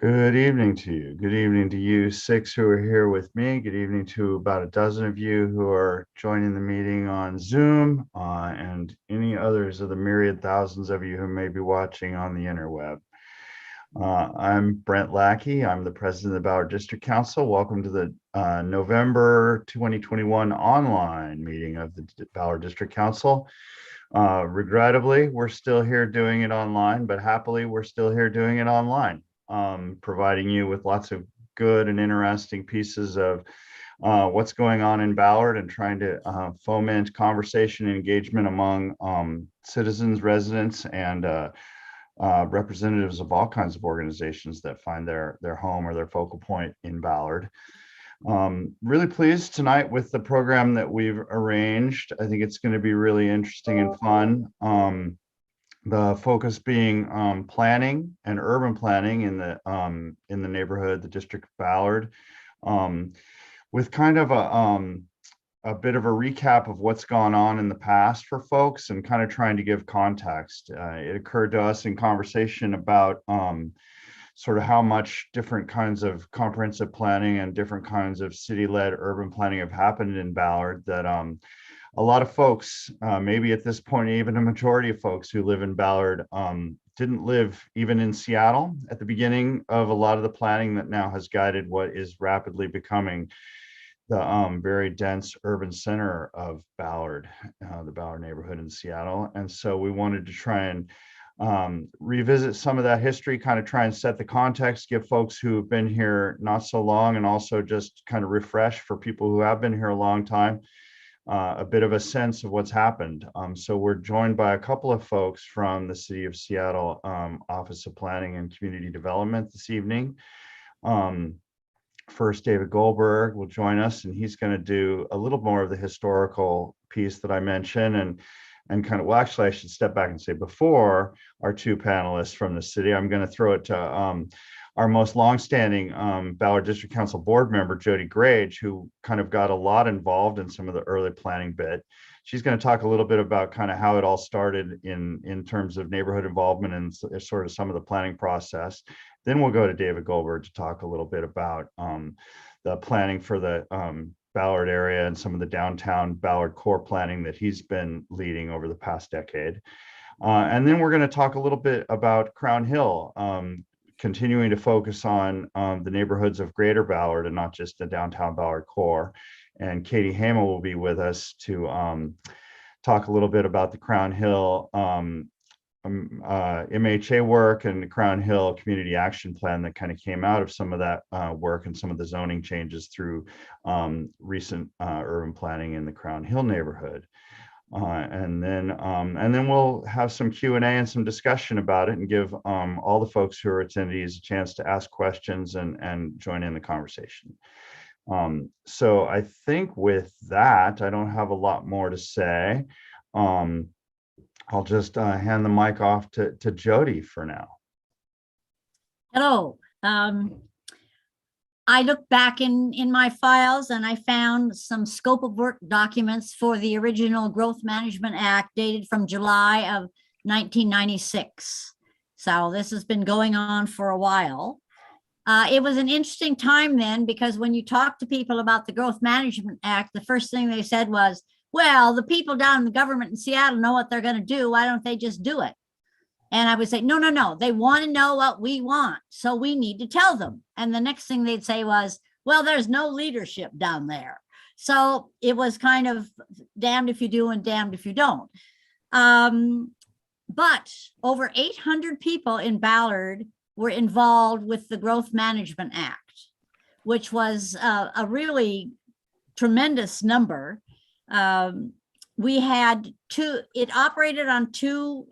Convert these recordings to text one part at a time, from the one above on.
Good evening to you. Good evening to you six who are here with me. Good evening to about a dozen of you who are joining the meeting on Zoom, and any others of the myriad thousands of you who may be watching on the interweb. I'm Brent Lackey. I'm the president of the Ballard District Council. Welcome to the November 2021 online meeting of the Ballard District Council. Regrettably, we're still here doing it online, but happily, we're still here doing it online. Providing you with lots of good and interesting pieces of what's going on in Ballard and trying to foment conversation and engagement among citizens, residents, and representatives of all kinds of organizations that find their home or their focal point in Ballard. Really pleased tonight with the program that we've arranged. I think it's going to be really interesting and fun. The focus being planning and urban planning in the neighborhood, the District of Ballard, with kind of a bit of a recap of what's gone on in the past for folks and kind of trying to give context. It occurred to us in conversation about sort of how much different kinds of comprehensive planning and different kinds of city-led urban planning have happened in Ballard that a lot of folks, maybe at this point, even a majority of folks who live in Ballard didn't live even in Seattle at the beginning of a lot of the planning that now has guided what is rapidly becoming the very dense urban center of Ballard, the Ballard neighborhood in Seattle. And so we wanted to try and revisit some of that history, kind of try and set the context, give folks who have been here not so long, and also just kind of refresh for people who have been here a long time, a bit of a sense of what's happened. So we're joined by a couple of folks from the City of Seattle Office of Planning and Community Development this evening. First, David Goldberg will join us, and he's going to do a little more of the historical piece that I mentioned, and kind of, well, actually, I should step back and say, before our two panelists from the city, I'm going to throw it to our most longstanding Ballard District Council board member, Jody Grage, who kind of got a lot involved in some of the early planning bit. She's going to talk a little bit about kind of how it all started in terms of neighborhood involvement and sort of some of the planning process. Then we'll go to David Goldberg to talk a little bit about the planning for the Ballard area and some of the downtown Ballard core planning that he's been leading over the past decade. And then we're going to talk a little bit about Crown Hill, continuing to focus on the neighborhoods of Greater Ballard and not just the downtown Ballard core. And Katy Haima will be with us to talk a little bit about the Crown Hill MHA work and the Crown Hill Community Action Plan that kind of came out of some of that work and some of the zoning changes through recent urban planning in the Crown Hill neighborhood. And then we'll have some Q&A and some discussion about it and give all the folks who are attendees a chance to ask questions and join in the conversation. So I think with that, I don't have a lot more to say. I'll just hand the mic off to Jody for now. Hello. I looked back in my files and I found some scope of work documents for the original Growth Management Act dated from July of 1996. So this has been going on for a while. It was an interesting time then, because when you talk to people about the Growth Management Act, the first thing they said was, well, the people down in the government in Seattle know what they're going to do. Why don't they just do it? And I would say, no, they want to know what we want, so we need to tell them. And the next thing they'd say was, well, there's no leadership down there. So it was kind of damned if you do and damned if you don't. But over 800 people in Ballard were involved with the Growth Management Act, which was a really tremendous number. We had it operated on two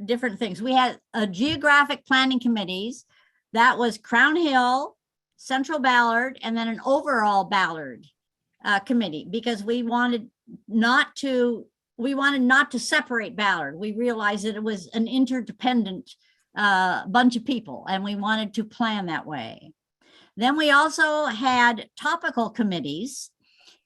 different things. We had a geographic planning committees that was Crown Hill, Central Ballard, and then an overall Ballard committee, because we wanted not to separate Ballard. We realized that it was an interdependent bunch of people, and we wanted to plan that way. Then we also had topical committees,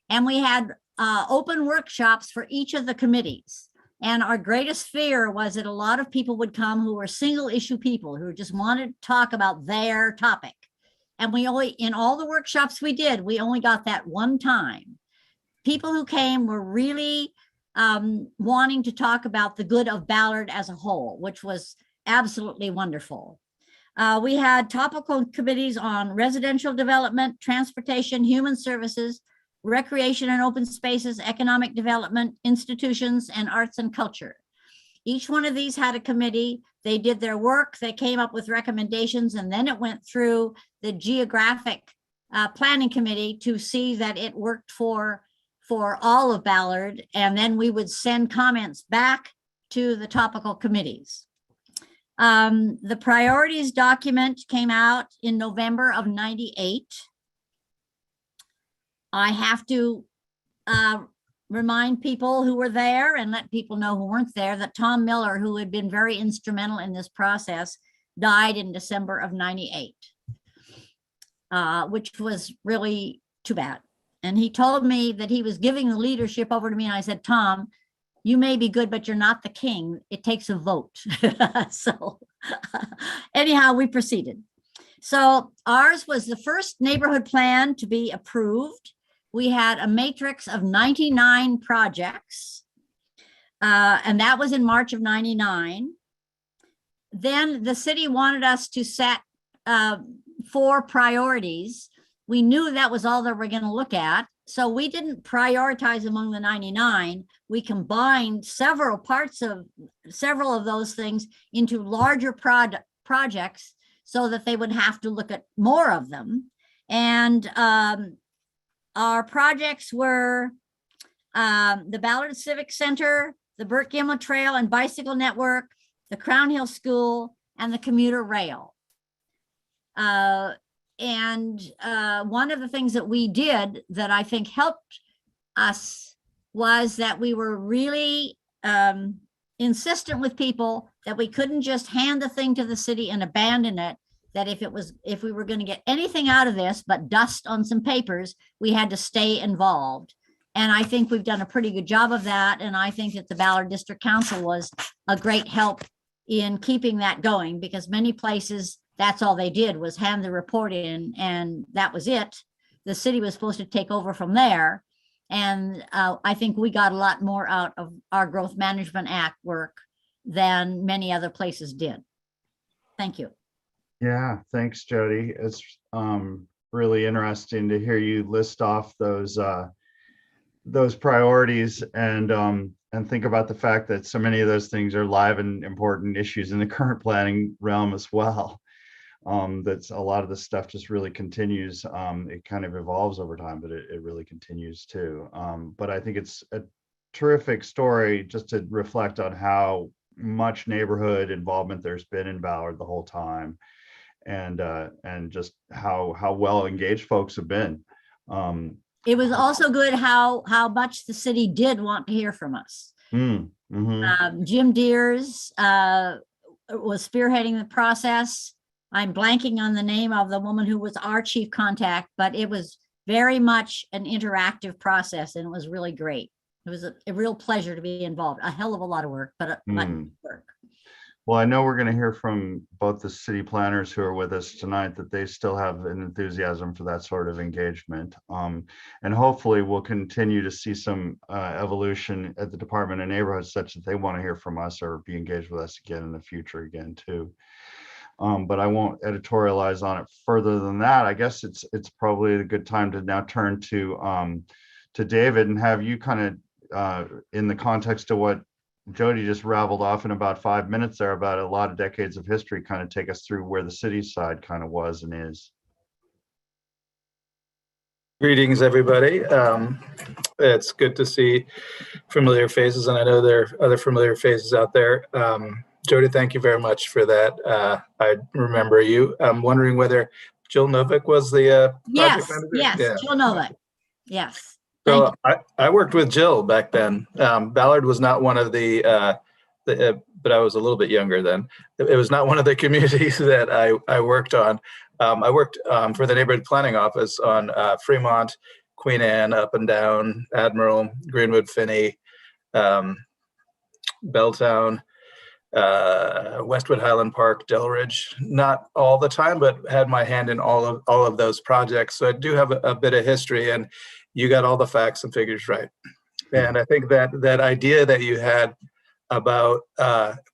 and we had open workshops for each of the committees. And our greatest fear was that a lot of people would come who were single issue people who just wanted to talk about their topic. And we only, in all the workshops we did, we only got that one time. People who came were really wanting to talk about the good of Ballard as a whole, which was absolutely wonderful. We had topical committees on residential development, transportation, human services, recreation and open spaces, economic development, institutions, and arts and culture. Each one of these had a committee. They did their work. They came up with recommendations, and then it went through the geographic planning committee to see that it worked for all of Ballard. And then we would send comments back to the topical committees. The priorities document came out in November of '98. I have to remind people who were there and let people know who weren't there that Tom Miller, who had been very instrumental in this process, died in December of '98, which was really too bad. And he told me that he was giving the leadership over to me. And I said, Tom, you may be good, but you're not the king. It takes a vote. So anyhow, we proceeded. So ours was the first neighborhood plan to be approved. We had a matrix of 99 projects, and that was in March of '99. Then the city wanted us to set 4 priorities. We knew that was all that we're going to look at. So we didn't prioritize among the 99. We combined several of those things into larger projects so that they would have to look at more of them. And our projects were the Ballard Civic Center, the Burt Gimlin Trail and Bicycle Network, the Crown Hill School, and the commuter rail. And one of the things that we did that I think helped us was that we were really insistent with people that we couldn't just hand the thing to the city and abandon it, that if we were going to get anything out of this but dust on some papers, we had to stay involved. And I think we've done a pretty good job of that. And I think that the Ballard District Council was a great help in keeping that going, because many places, that's all they did was hand the report in and that was it. The city was supposed to take over from there. And I think we got a lot more out of our Growth Management Act work than many other places did. Thank you. Yeah, thanks, Jody. It's really interesting to hear you list off those priorities and think about the fact that so many of those things are live and important issues in the current planning realm as well. That's a lot of the stuff just really continues. It kind of evolves over time, but it really continues too. But I think it's a terrific story just to reflect on how much neighborhood involvement there's been in Ballard the whole time, and just how well engaged folks have been. It was also good how much the city did want to hear from us. Jim Deers was spearheading the process. I'm blanking on the name of the woman who was our chief contact, but it was very much an interactive process and it was really great. It was a real pleasure to be involved. A hell of a lot of work, but much work. Well, I know we're going to hear from both the city planners who are with us tonight that they still have an enthusiasm for that sort of engagement. And hopefully we'll continue to see some evolution at the Department of Neighborhoods such that they want to hear from us or be engaged with us again in the future again too. But I won't editorialize on it further than that. I guess it's probably a good time to now turn to David and have you kind of in the context of what Jody just raveled off in about 5 minutes there about a lot of decades of history, kind of take us through where the city side kind of was and is. Greetings, everybody. It's good to see familiar faces, and I know there are other familiar faces out there. Jody, thank you very much for that. I remember you. I'm wondering whether Jill Novick was the project manager? Yes, yeah. Jill Novick. Yes. So I worked with Jill back then. Ballard was not one of the but I was a little bit younger then. It was not one of the communities that I worked on. I worked for the neighborhood planning office on Fremont, Queen Anne, up and down, Admiral, Greenwood, Finney, Belltown, Westwood Highland Park, Delridge. Not all the time, but had my hand in all of those projects. So I do have a bit of history, and you got all the facts and figures right. And I think that idea that you had about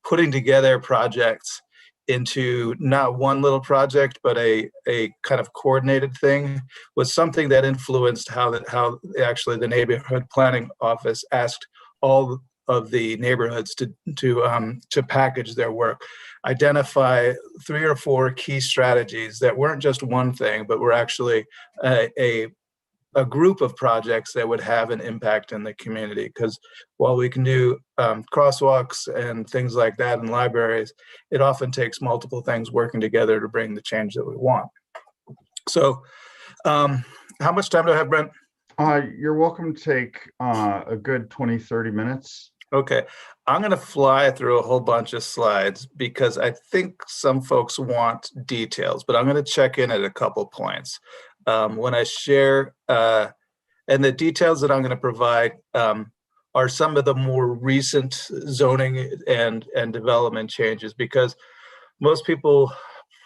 putting together projects into not one little project, but a kind of coordinated thing was something that influenced how actually the neighborhood planning office asked all of the neighborhoods to package their work, identify 3 or 4 key strategies that weren't just one thing, but were actually a group of projects that would have an impact in the community. Because while we can do crosswalks and things like that in libraries, it often takes multiple things working together to bring the change that we want. So how much time do I have, Brent? You're welcome to take a good 20, 30 minutes. Okay, I'm going to fly through a whole bunch of slides because I think some folks want details, but I'm going to check in at a couple points. When I share, and the details that I'm going to provide are some of the more recent zoning and development changes, because most people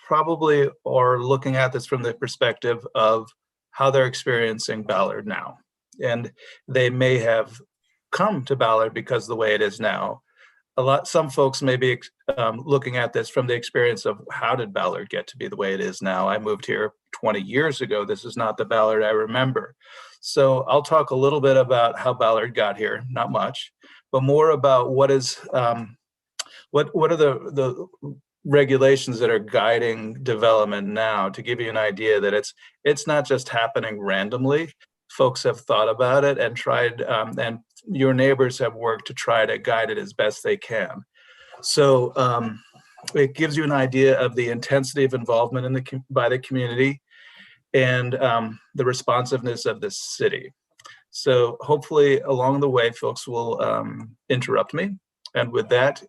probably are looking at this from the perspective of how they're experiencing Ballard now. And they may have come to Ballard because of the way it is now. Some folks may be looking at this from the experience of how did Ballard get to be the way it is now? I moved here 20 years ago. This is not the Ballard I remember. So I'll talk a little bit about how Ballard got here, not much, but more about what are the regulations that are guiding development now, to give you an idea that it's not just happening randomly. Folks have thought about it and tried, and your neighbors have worked to try to guide it as best they can. So it gives you an idea of the intensity of involvement by the community and the responsiveness of the city. So hopefully along the way, folks will interrupt me. And with that,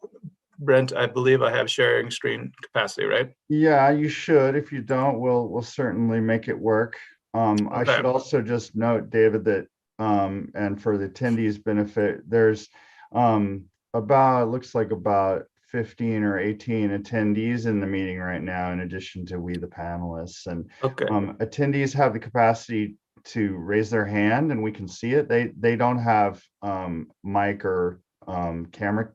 Brent, I believe I have sharing screen capacity, right? Yeah, you should. If you don't, we'll certainly make it work. Okay. I should also just note, David, that and for the attendees' benefit, there's looks like about 15 or 18 attendees in the meeting right now, in addition to we, the panelists. And okay. Attendees have the capacity to raise their hand and we can see it. They don't have mic or camera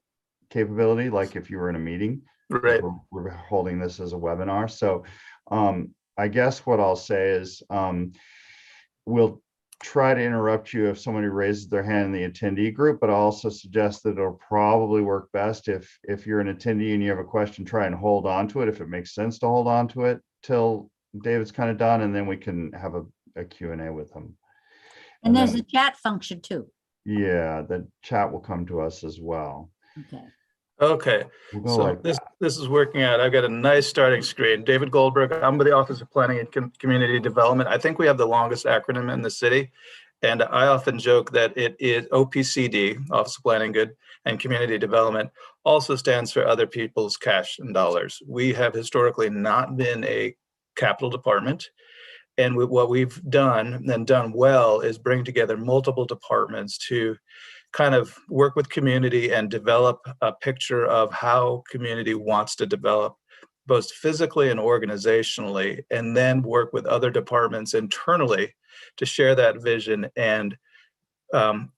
capability, like if you were in a meeting. Right. We're holding this as a webinar. So I guess what I'll say is we'll try to interrupt you if somebody raises their hand in the attendee group, but I'll also suggest that it'll probably work best if you're an attendee and you have a question, try and hold on to it if it makes sense to hold on to it till David's kind of done, and then we can have a Q&A with him. And there's a chat function too. Yeah, the chat will come to us as well. Okay. Okay, We'll so like this is working out. I've got a nice starting screen. David Goldberg, I'm with the Office of Planning and Community Development. I think we have the longest acronym in the city. And I often joke that it is OPCD, Office of Planning and Community Development, also stands for Other People's Cash and Dollars. We have historically not been a capital department. And what we've done and done well is bring together multiple departments to kind of work with community and develop a picture of how community wants to develop, both physically and organizationally, and then work with other departments internally to share that vision and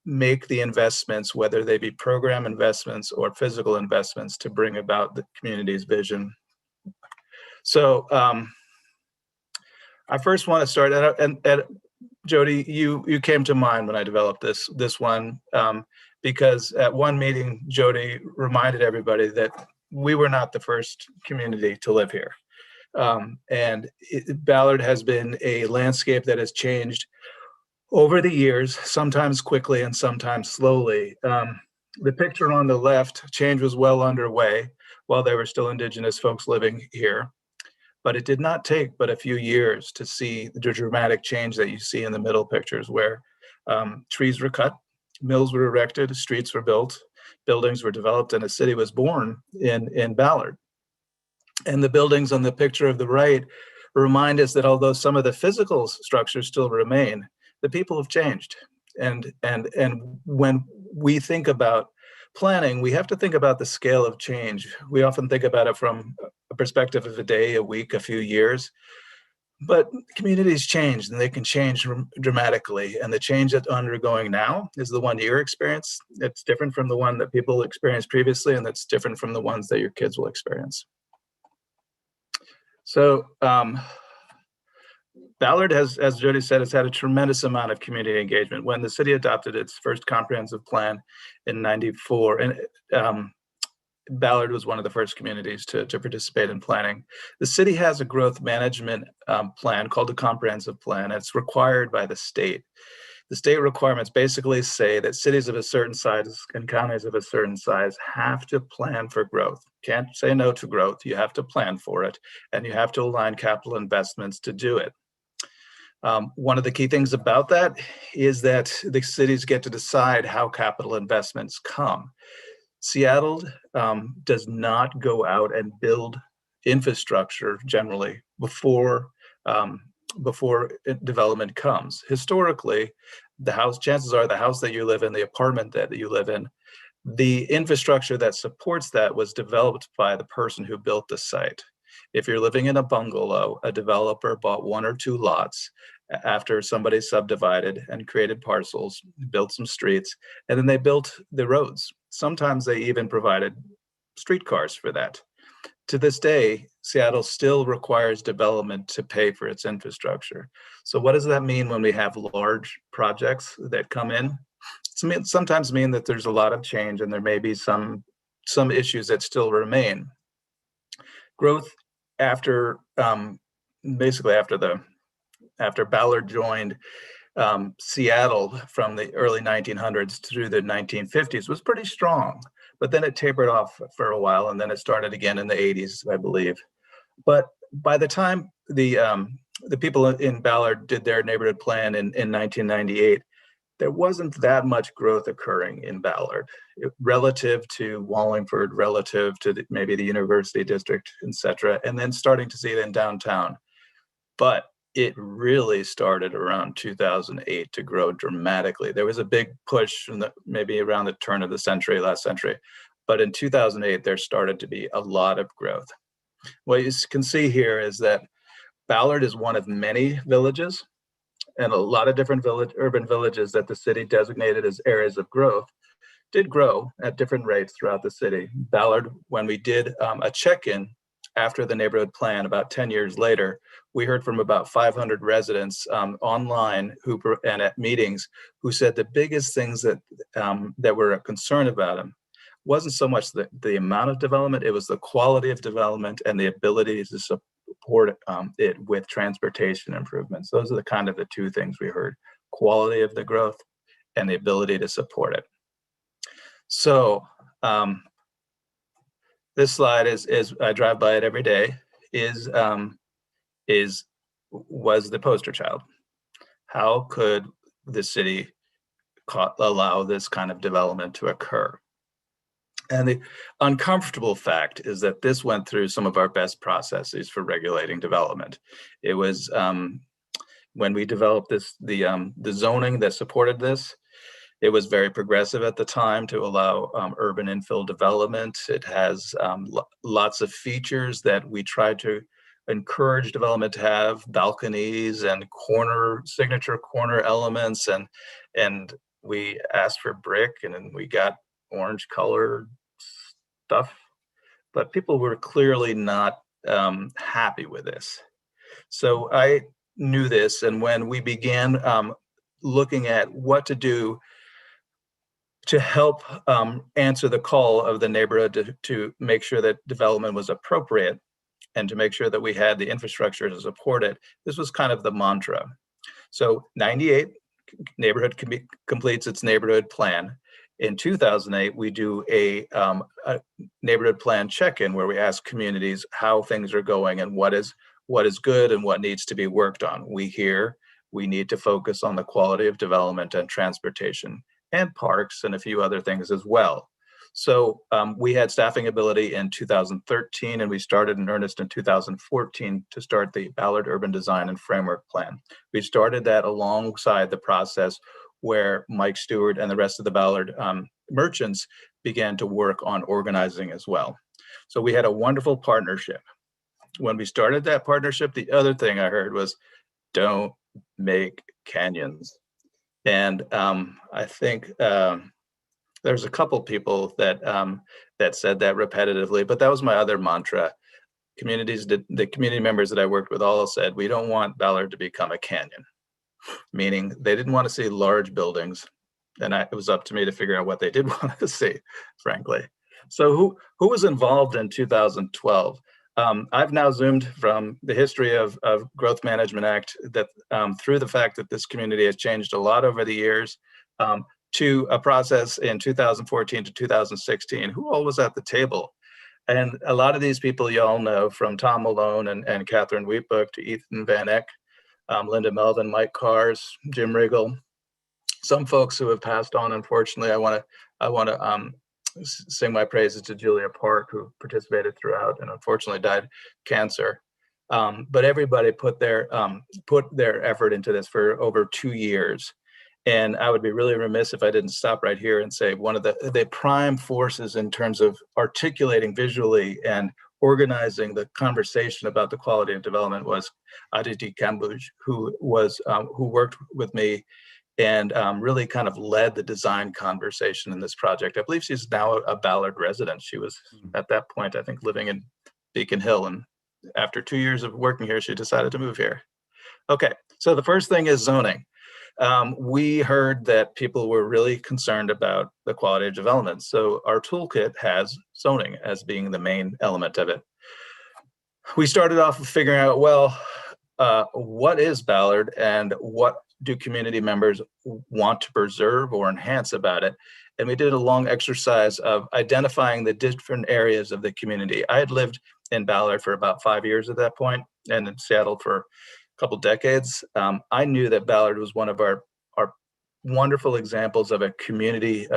make the investments, whether they be program investments or physical investments, to bring about the community's vision. So I first want to start, and Jody, you came to mind when I developed this one, because at one meeting, Jody reminded everybody that we were not the first community to live here. Ballard has been a landscape that has changed over the years, sometimes quickly and sometimes slowly. The picture on the left, change was well underway while there were still indigenous folks living here. But it did not take but a few years to see the dramatic change that you see in the middle pictures, where trees were cut, mills were erected, streets were built, buildings were developed, and a city was born in Ballard. And the buildings on the picture of the right remind us that although some of the physical structures still remain, the people have changed. And when we think about planning, we have to think about the scale of change. We often think about it from a perspective of a day, a week, a few years. But communities change, and they can change dramatically. And the change that's undergoing now is the one you're experiencing. It's different from the one that people experienced previously, and that's different from the ones that your kids will experience. So Ballard has, as Jody said, has had a tremendous amount of community engagement. When the city adopted its first comprehensive plan in '94, and Ballard was one of the first communities to participate in planning. The city has a growth management plan called a comprehensive plan. It's required by the state. The state requirements basically say that cities of a certain size and counties of a certain size have to plan for growth. Can't say no to growth. You have to plan for it, and you have to align capital investments to do it. One of the key things about that is that the cities get to decide how capital investments come. Seattle does not go out and build infrastructure generally before development comes. Historically, chances are the house that you live in, the apartment that you live in, the infrastructure that supports that was developed by the person who built the site. If you're living in a bungalow, a developer bought 1 or 2 lots after somebody subdivided and created parcels, built some streets, and then they built the roads. Sometimes they even provided streetcars for that. To this day, Seattle still requires development to pay for its infrastructure. So what does that mean when we have large projects that come in? It sometimes mean that there's a lot of change and there may be some issues that still remain. Growth after basically after Ballard joined Seattle from the early 1900s through the 1950s was pretty strong, but then it tapered off for a while, and then it started again in the 80s, I believe. But by the time the people in Ballard did their neighborhood plan in 1998, there wasn't that much growth occurring in Ballard relative to Wallingford, relative to maybe the University District, et cetera, and then starting to see it in downtown. But it really started around 2008 to grow dramatically. There was a big push maybe around the turn of the century, last century. But in 2008, there started to be a lot of growth. What you can see here is that Ballard is one of many villages, and a lot of different urban villages that the city designated as areas of growth did grow at different rates throughout the city. Ballard, when we did a check-in after the neighborhood plan about 10 years later, we heard from about 500 residents online and at meetings who said the biggest things that were a concern about them wasn't so much the amount of development, it was the quality of development and the ability to support it with transportation improvements. Those are the 2 things we heard: quality of the growth and the ability to support it. So this slide is I drive by it every day, was the poster child. How could the city allow this kind of development to occur? And the uncomfortable fact is that this went through some of our best processes for regulating development. It was when we developed the zoning that supported this, it was very progressive at the time to allow urban infill development. It has lots of features that we tried to encourage development to have: balconies and signature corner elements, and we asked for brick, and then we got orange colored stuff, but people were clearly not happy with this. So I knew this, and when we began looking at what to do to help answer the call of the neighborhood to make sure that development was appropriate and to make sure that we had the infrastructure to support it, this was kind of the mantra. So 98, neighborhood completes its neighborhood plan. In 2008, we do a neighborhood plan check-in where we ask communities how things are going and what is good and what needs to be worked on. We hear we need to focus on the quality of development and transportation and parks and a few other things as well. So we had staffing ability in 2013, and we started in earnest in 2014 to start the Ballard Urban Design and Framework Plan. We started that alongside the process where Mike Stewart and the rest of the Ballard merchants began to work on organizing as well. So we had a wonderful partnership. When we started that partnership, the other thing I heard was, don't make canyons. And I think there's a couple people that that said that repetitively, but that was my other mantra. The community members that I worked with all said, we don't want Ballard to become a canyon, meaning they didn't want to see large buildings. And it was up to me to figure out what they did want to see, frankly. So who was involved in 2012? I've now zoomed from the history of Growth Management Act that through the fact that this community has changed a lot over the years to a process in 2014 to 2016. Who all was at the table? And a lot of these people you all know, from Tom Malone and Catherine Wheatbook to Ethan Van Eck, Linda Melvin, Mike Kars, Jim Riggle, some folks who have passed on, unfortunately. I want to sing my praises to Julia Park, who participated throughout and unfortunately died of cancer. But everybody put their effort into this for over 2 years. And I would be really remiss if I didn't stop right here and say one of the prime forces in terms of articulating visually and organizing the conversation about the quality of development was Aditi Kambuj, who worked with me and really kind of led the design conversation in this project. I believe she's now a Ballard resident. She was at that point, I think, living in Beacon Hill. And after 2 years of working here, she decided to move here. Okay, so the first thing is zoning. We heard that people were really concerned about the quality of development. So our toolkit has zoning as being the main element of it. We started off with figuring out, well, what is Ballard and what do community members want to preserve or enhance about it? And we did a long exercise of identifying the different areas of the community. I had lived in Ballard for about 5 years at that point, and in Seattle for a couple decades. I knew that Ballard was one of our wonderful examples of a community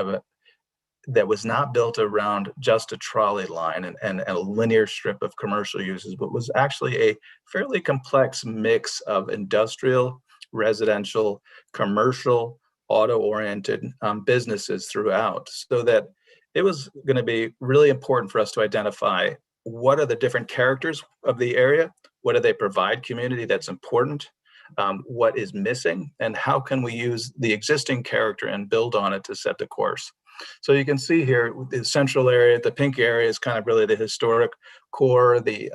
that was not built around just a trolley line and a linear strip of commercial uses, but was actually a fairly complex mix of industrial, residential, commercial, auto-oriented businesses throughout, so that it was going to be really important for us to identify what are the different characters of the area, what do they provide community that's important, what is missing, and how can we use the existing character and build on it to set the course. So you can see here, the central area, the pink area is kind of really the historic core. The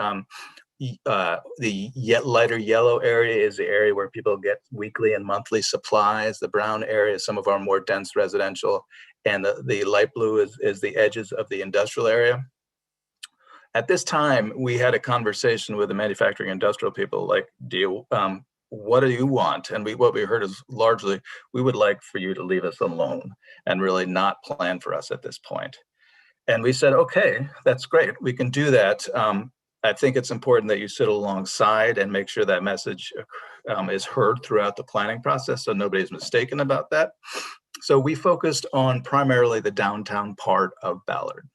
yet lighter yellow area is the area where people get weekly and monthly supplies. The brown area is some of our more dense residential, and the light blue is the edges of the industrial area. At this time, we had a conversation with the manufacturing industrial people, like, what do you want? And what we heard is largely, we would like for you to leave us alone and really not plan for us at this point. And we said, okay, that's great. We can do that. I think it's important that you sit alongside and make sure that message is heard throughout the planning process, so nobody's mistaken about that. So we focused on primarily the downtown part of Ballard.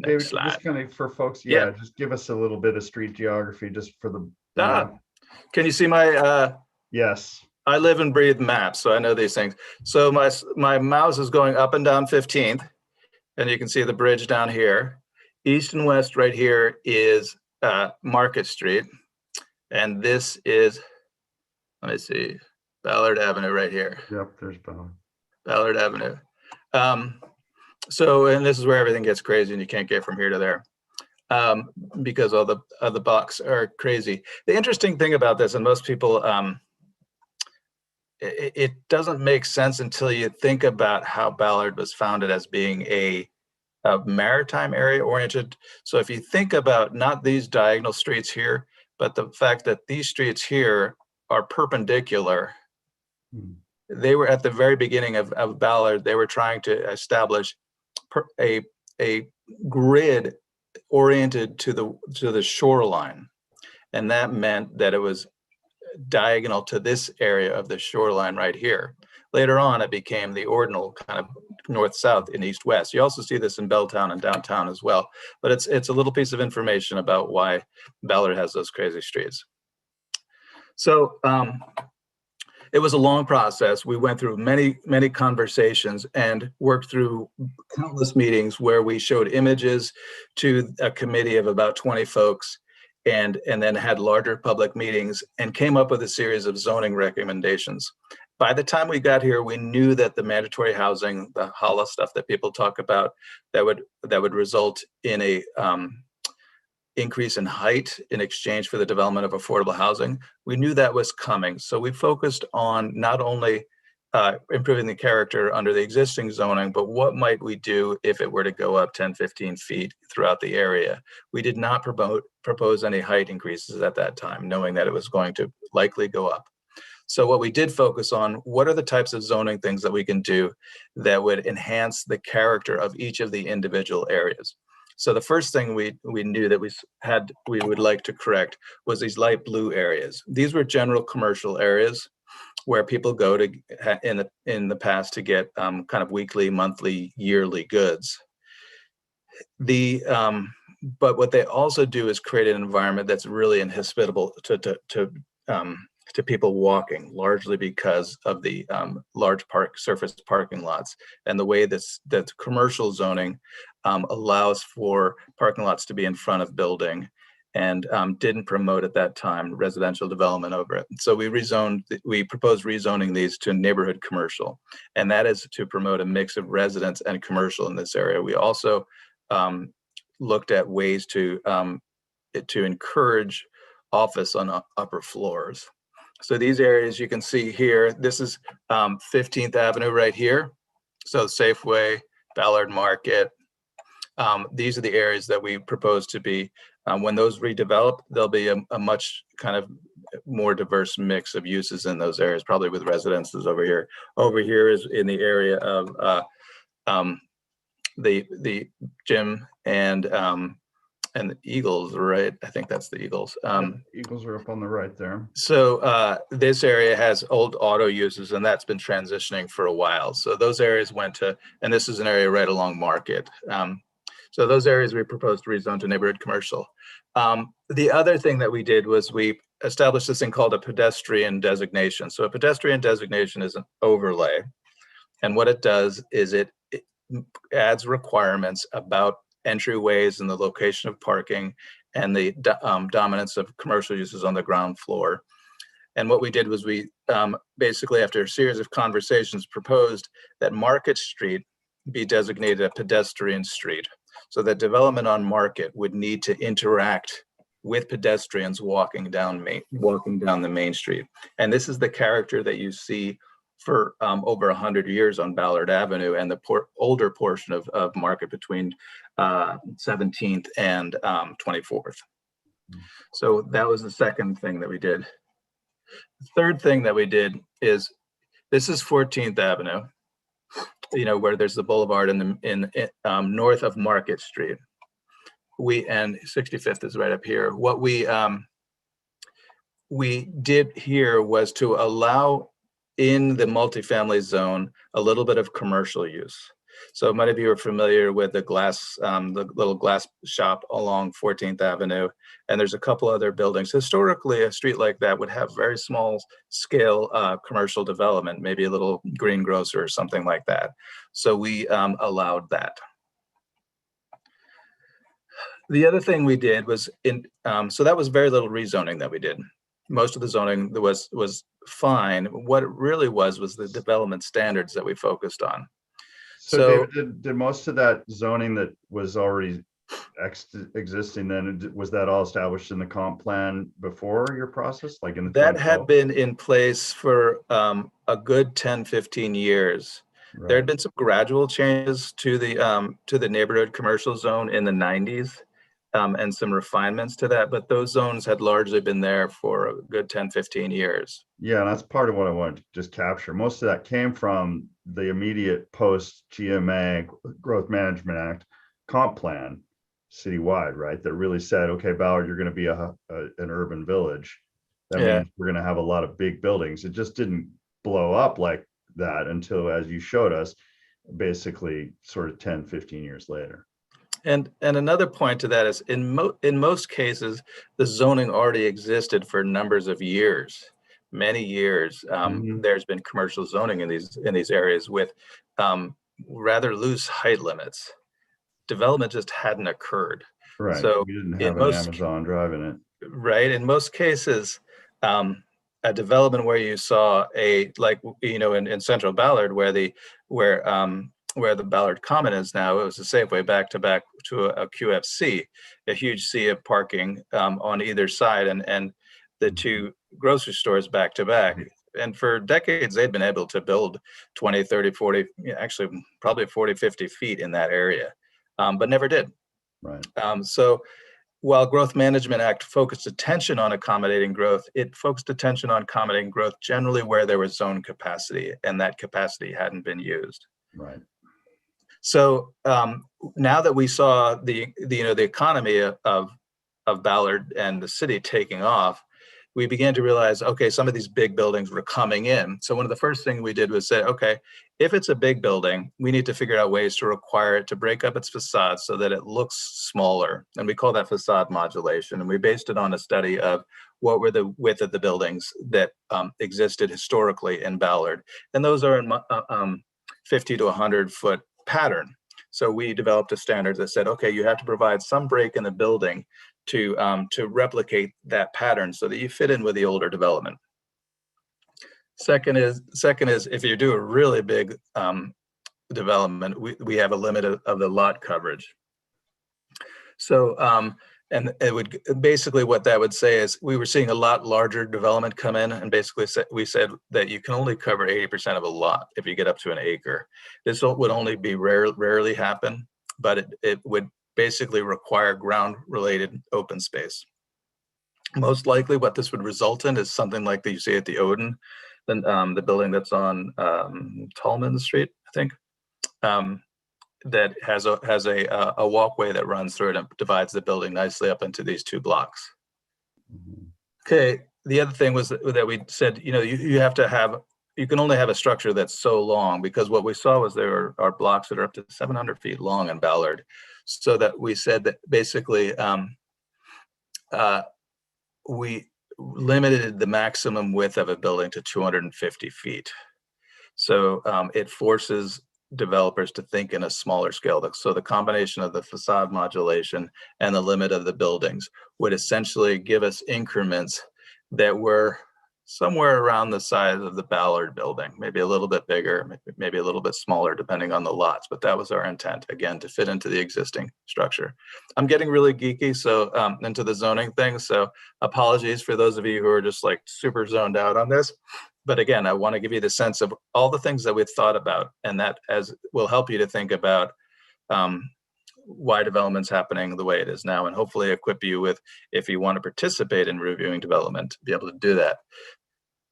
David, just kind of for folks, just give us a little bit of street geography just for the Can you see my yes. I live and breathe maps, so I know these things. So my mouse is going up and down 15th, and you can see the bridge down here. East and west right here is Market Street, and this is, let me see, Ballard Avenue right here. Yep, there's Ballard. Ballard Avenue. So, and this is where everything gets crazy and you can't get from here to there because all the blocks are crazy. The interesting thing about this, and most people, it doesn't make sense until you think about how Ballard was founded as being a maritime area oriented. So if you think about not these diagonal streets here, but the fact that these streets here are perpendicular, they were at the very beginning of Ballard, they were trying to establish a grid oriented to the shoreline. And that meant that it was diagonal to this area of the shoreline right here. Later on, it became the ordinal kind of north-south and east-west. You also see this in Belltown and downtown as well. But it's a little piece of information about why Ballard has those crazy streets. So it was a long process. We went through many conversations and worked through countless meetings where we showed images to a committee of about 20 folks, and then had larger public meetings and came up with a series of zoning recommendations. By the time we got here, we knew that the mandatory housing, the HALA stuff that people talk about, that would result in a increase in height in exchange for the development of affordable housing. We knew that was coming. So we focused on not only improving the character under the existing zoning, but what might we do if it were to go up 10, 15 feet throughout the area. We did not propose any height increases at that time, knowing that it was going to likely go up. So what we did focus on, what are the types of zoning things that we can do that would enhance the character of each of the individual areas. So the first thing we knew that we would like to correct was these light blue areas. These were general commercial areas where people go to in the past to get kind of weekly, monthly, yearly goods. But what they also do is create an environment that's really inhospitable to people walking, largely because of the large surface parking lots and the way that commercial zoning allows for parking lots to be in front of building, and didn't promote at that time residential development over it. So we proposed rezoning these to neighborhood commercial, and that is to promote a mix of residents and commercial in this area. We also looked at ways to encourage office on upper floors. So these areas you can see here, this is 15th Avenue right here. So Safeway, Ballard Market. These are the areas that we propose to be, when those redevelop, there'll be a much kind of more diverse mix of uses in those areas, probably with residences over here. Over here is in the area of the gym and the Eagles, right? I think that's the Eagles. Eagles are up on the right there. So this area has old auto uses, and that's been transitioning for a while. So those areas went to, and this is an area right along Market. So those areas we proposed to rezone to neighborhood commercial. The other thing that we did was we established this thing called a pedestrian designation. So a pedestrian designation is an overlay. And what it does is it adds requirements about entryways and the location of parking and the dominance of commercial uses on the ground floor. And what we did was we basically, after a series of conversations, proposed that Market Street be designated a pedestrian street, so that development on Market would need to interact with pedestrians walking down the main street. And this is the character that you see for over 100 years on Ballard Avenue and the older portion of Market between 17th and 24th. So that was the second thing that we did. The third thing that we did is, this is 14th Avenue, where there's the boulevard in north of Market Street. And 65th is right up here. What we did here was to allow in the multifamily zone a little bit of commercial use. So many of you are familiar with the little glass shop along 14th Avenue, and there's a couple other buildings. Historically, a street like that would have very small scale commercial development, maybe a little greengrocer or something like that. So we allowed that. The other thing we did was, so that was very little rezoning that we did. Most of the zoning was fine. What it really was the development standards that we focused on. So David, did most of that zoning that was already existing then, was that all established in the comp plan before your process? Like in the that had been in place for a good 10, 15 years. Right. There had been some gradual changes to the neighborhood commercial zone in the 90s. And some refinements to that, but those zones had largely been there for a good 10, 15 years. Yeah, that's part of what I wanted to just capture. Most of that came from the immediate post GMA Growth Management Act comp plan citywide, right? That really said, okay, Ballard, you're going to be an urban village. That means we're going to have a lot of big buildings. It just didn't blow up like that until, as you showed us, basically sort of 10, 15 years later. And another point to that is in most cases, the zoning already existed for numbers of years. many years, Mhm. there's been commercial zoning in these areas with rather loose height limits. Development just hadn't occurred. Right. So We didn't in have an most Amazon driving it. right, in most cases, a development where you saw in central Ballard where the Ballard Common is now, it was a Safeway back to a QFC, a huge sea of parking on either side, and the two grocery stores back to back. Right. And for decades, they'd been able to build 20, 30, 40, actually probably 40, 50 feet in that area, but never did. Right. So while Growth Management Act focused attention on accommodating growth, it focused attention on accommodating growth generally where there was zone capacity, and that capacity hadn't been used. Right. So now that we saw the economy of Ballard and the city taking off, we began to realize, okay, some of these big buildings were coming in. So one of the first things we did was say, okay, if it's a big building, we need to figure out ways to require it to break up its facade so that it looks smaller. And we call that facade modulation. And we based it on a study of what were the width of the buildings that existed historically in Ballard. And those are in 50 to 100 foot pattern. So we developed a standard that said, okay, you have to provide some break in the building to replicate that pattern so that you fit in with the older development. Second is if you do a really big development, we have a limit of the lot coverage. So and it would basically, what that would say is we were seeing a lot larger development come in, and basically we said that you can only cover 80% of a lot if you get up to an acre. This would only be rarely happen, but it would basically require ground-related open space. Most likely what this would result in is something like that you see at the Odin, the building that's on Tallman Street, I think, that has a walkway that runs through it and divides the building nicely up into these two blocks. Okay, the other thing was that we said, you can only have a structure that's so long, because what we saw was there are blocks that are up to 700 feet long in Ballard. So that we said that basically we limited the maximum width of a building to 250 feet. So it forces developers to think in a smaller scale. So the combination of the facade modulation and the limit of the buildings would essentially give us increments that were somewhere around the size of the Ballard building, maybe a little bit bigger, maybe a little bit smaller, depending on the lots. But that was our intent, again, to fit into the existing structure. I'm getting really geeky, so into the zoning thing. So apologies for those of you who are just like super zoned out on this. But again, I want to give you the sense of all the things that we've thought about, and that will help you to think about why development's happening the way it is now, and hopefully equip you with, if you want to participate in reviewing development, to be able to do that.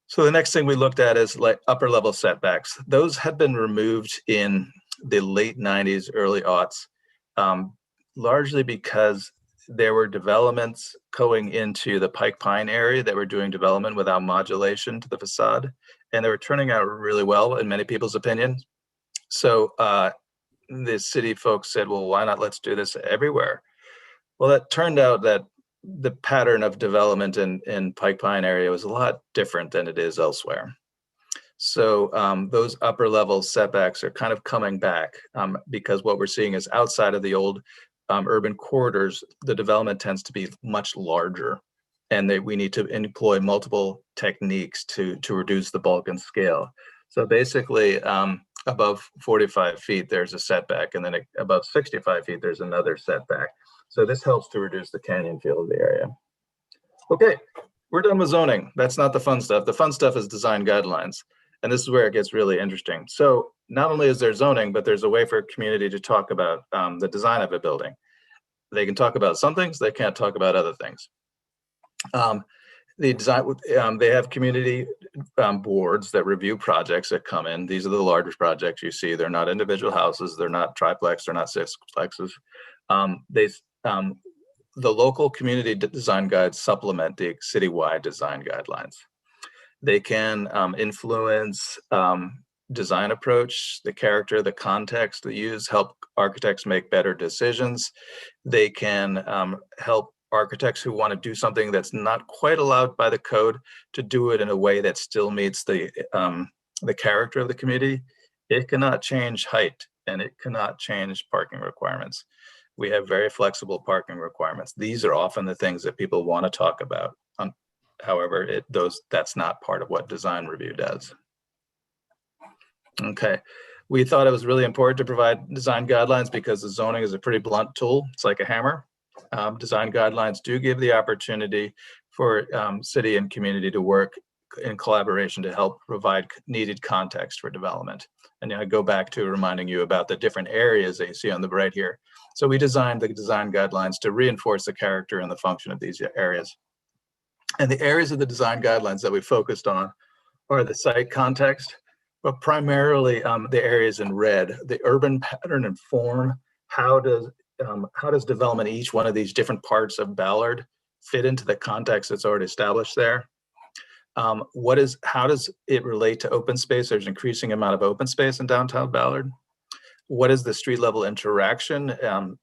So the next thing we looked at is like upper level setbacks. Those had been removed in the late 90s, early aughts, largely because there were developments going into the Pike Pine area that were doing development without modulation to the facade, and they were turning out really well in many people's opinions. So the city folks said, well, why not let's do this everywhere? Well, it turned out that the pattern of development in Pike Pine area was a lot different than it is elsewhere. So those upper level setbacks are kind of coming back because what we're seeing is outside of the old urban corridors, the development tends to be much larger, and we need to employ multiple techniques to reduce the bulk and scale. So basically, above 45 feet, there's a setback, and then above 65 feet, there's another setback. So this helps to reduce the canyon feel of the area. Okay, we're done with zoning. That's not the fun stuff. The fun stuff is design guidelines. And this is where it gets really interesting. So not only is there zoning, but there's a way for a community to talk about the design of a building. They can talk about some things, they can't talk about other things. The design, they have community boards that review projects that come in. These are the largest projects you see. They're not individual houses, they're not triplex, they're not sixplexes. The local community design guides supplement the citywide design guidelines. They can influence design approach, the character, the context they use, help architects make better decisions. They can help architects who want to do something that's not quite allowed by the code to do it in a way that still meets the character of the community. It cannot change height and it cannot change parking requirements. We have very flexible parking requirements. These are often the things that people want to talk about. However, that's not part of what design review does. Okay, we thought it was really important to provide design guidelines because the zoning is a pretty blunt tool. It's like a hammer. Design guidelines do give the opportunity for city and community to work in collaboration to help provide needed context for development. And I go back to reminding you about the different areas that you see on the right here. So we designed the design guidelines to reinforce the character and the function of these areas. And the areas of the design guidelines that we focused on are the site context, but primarily the areas in red, the urban pattern and form. How does development in each one of these different parts of Ballard fit into the context that's already established there? How does it relate to open space? There's an increasing amount of open space in downtown Ballard. What is the street level interaction?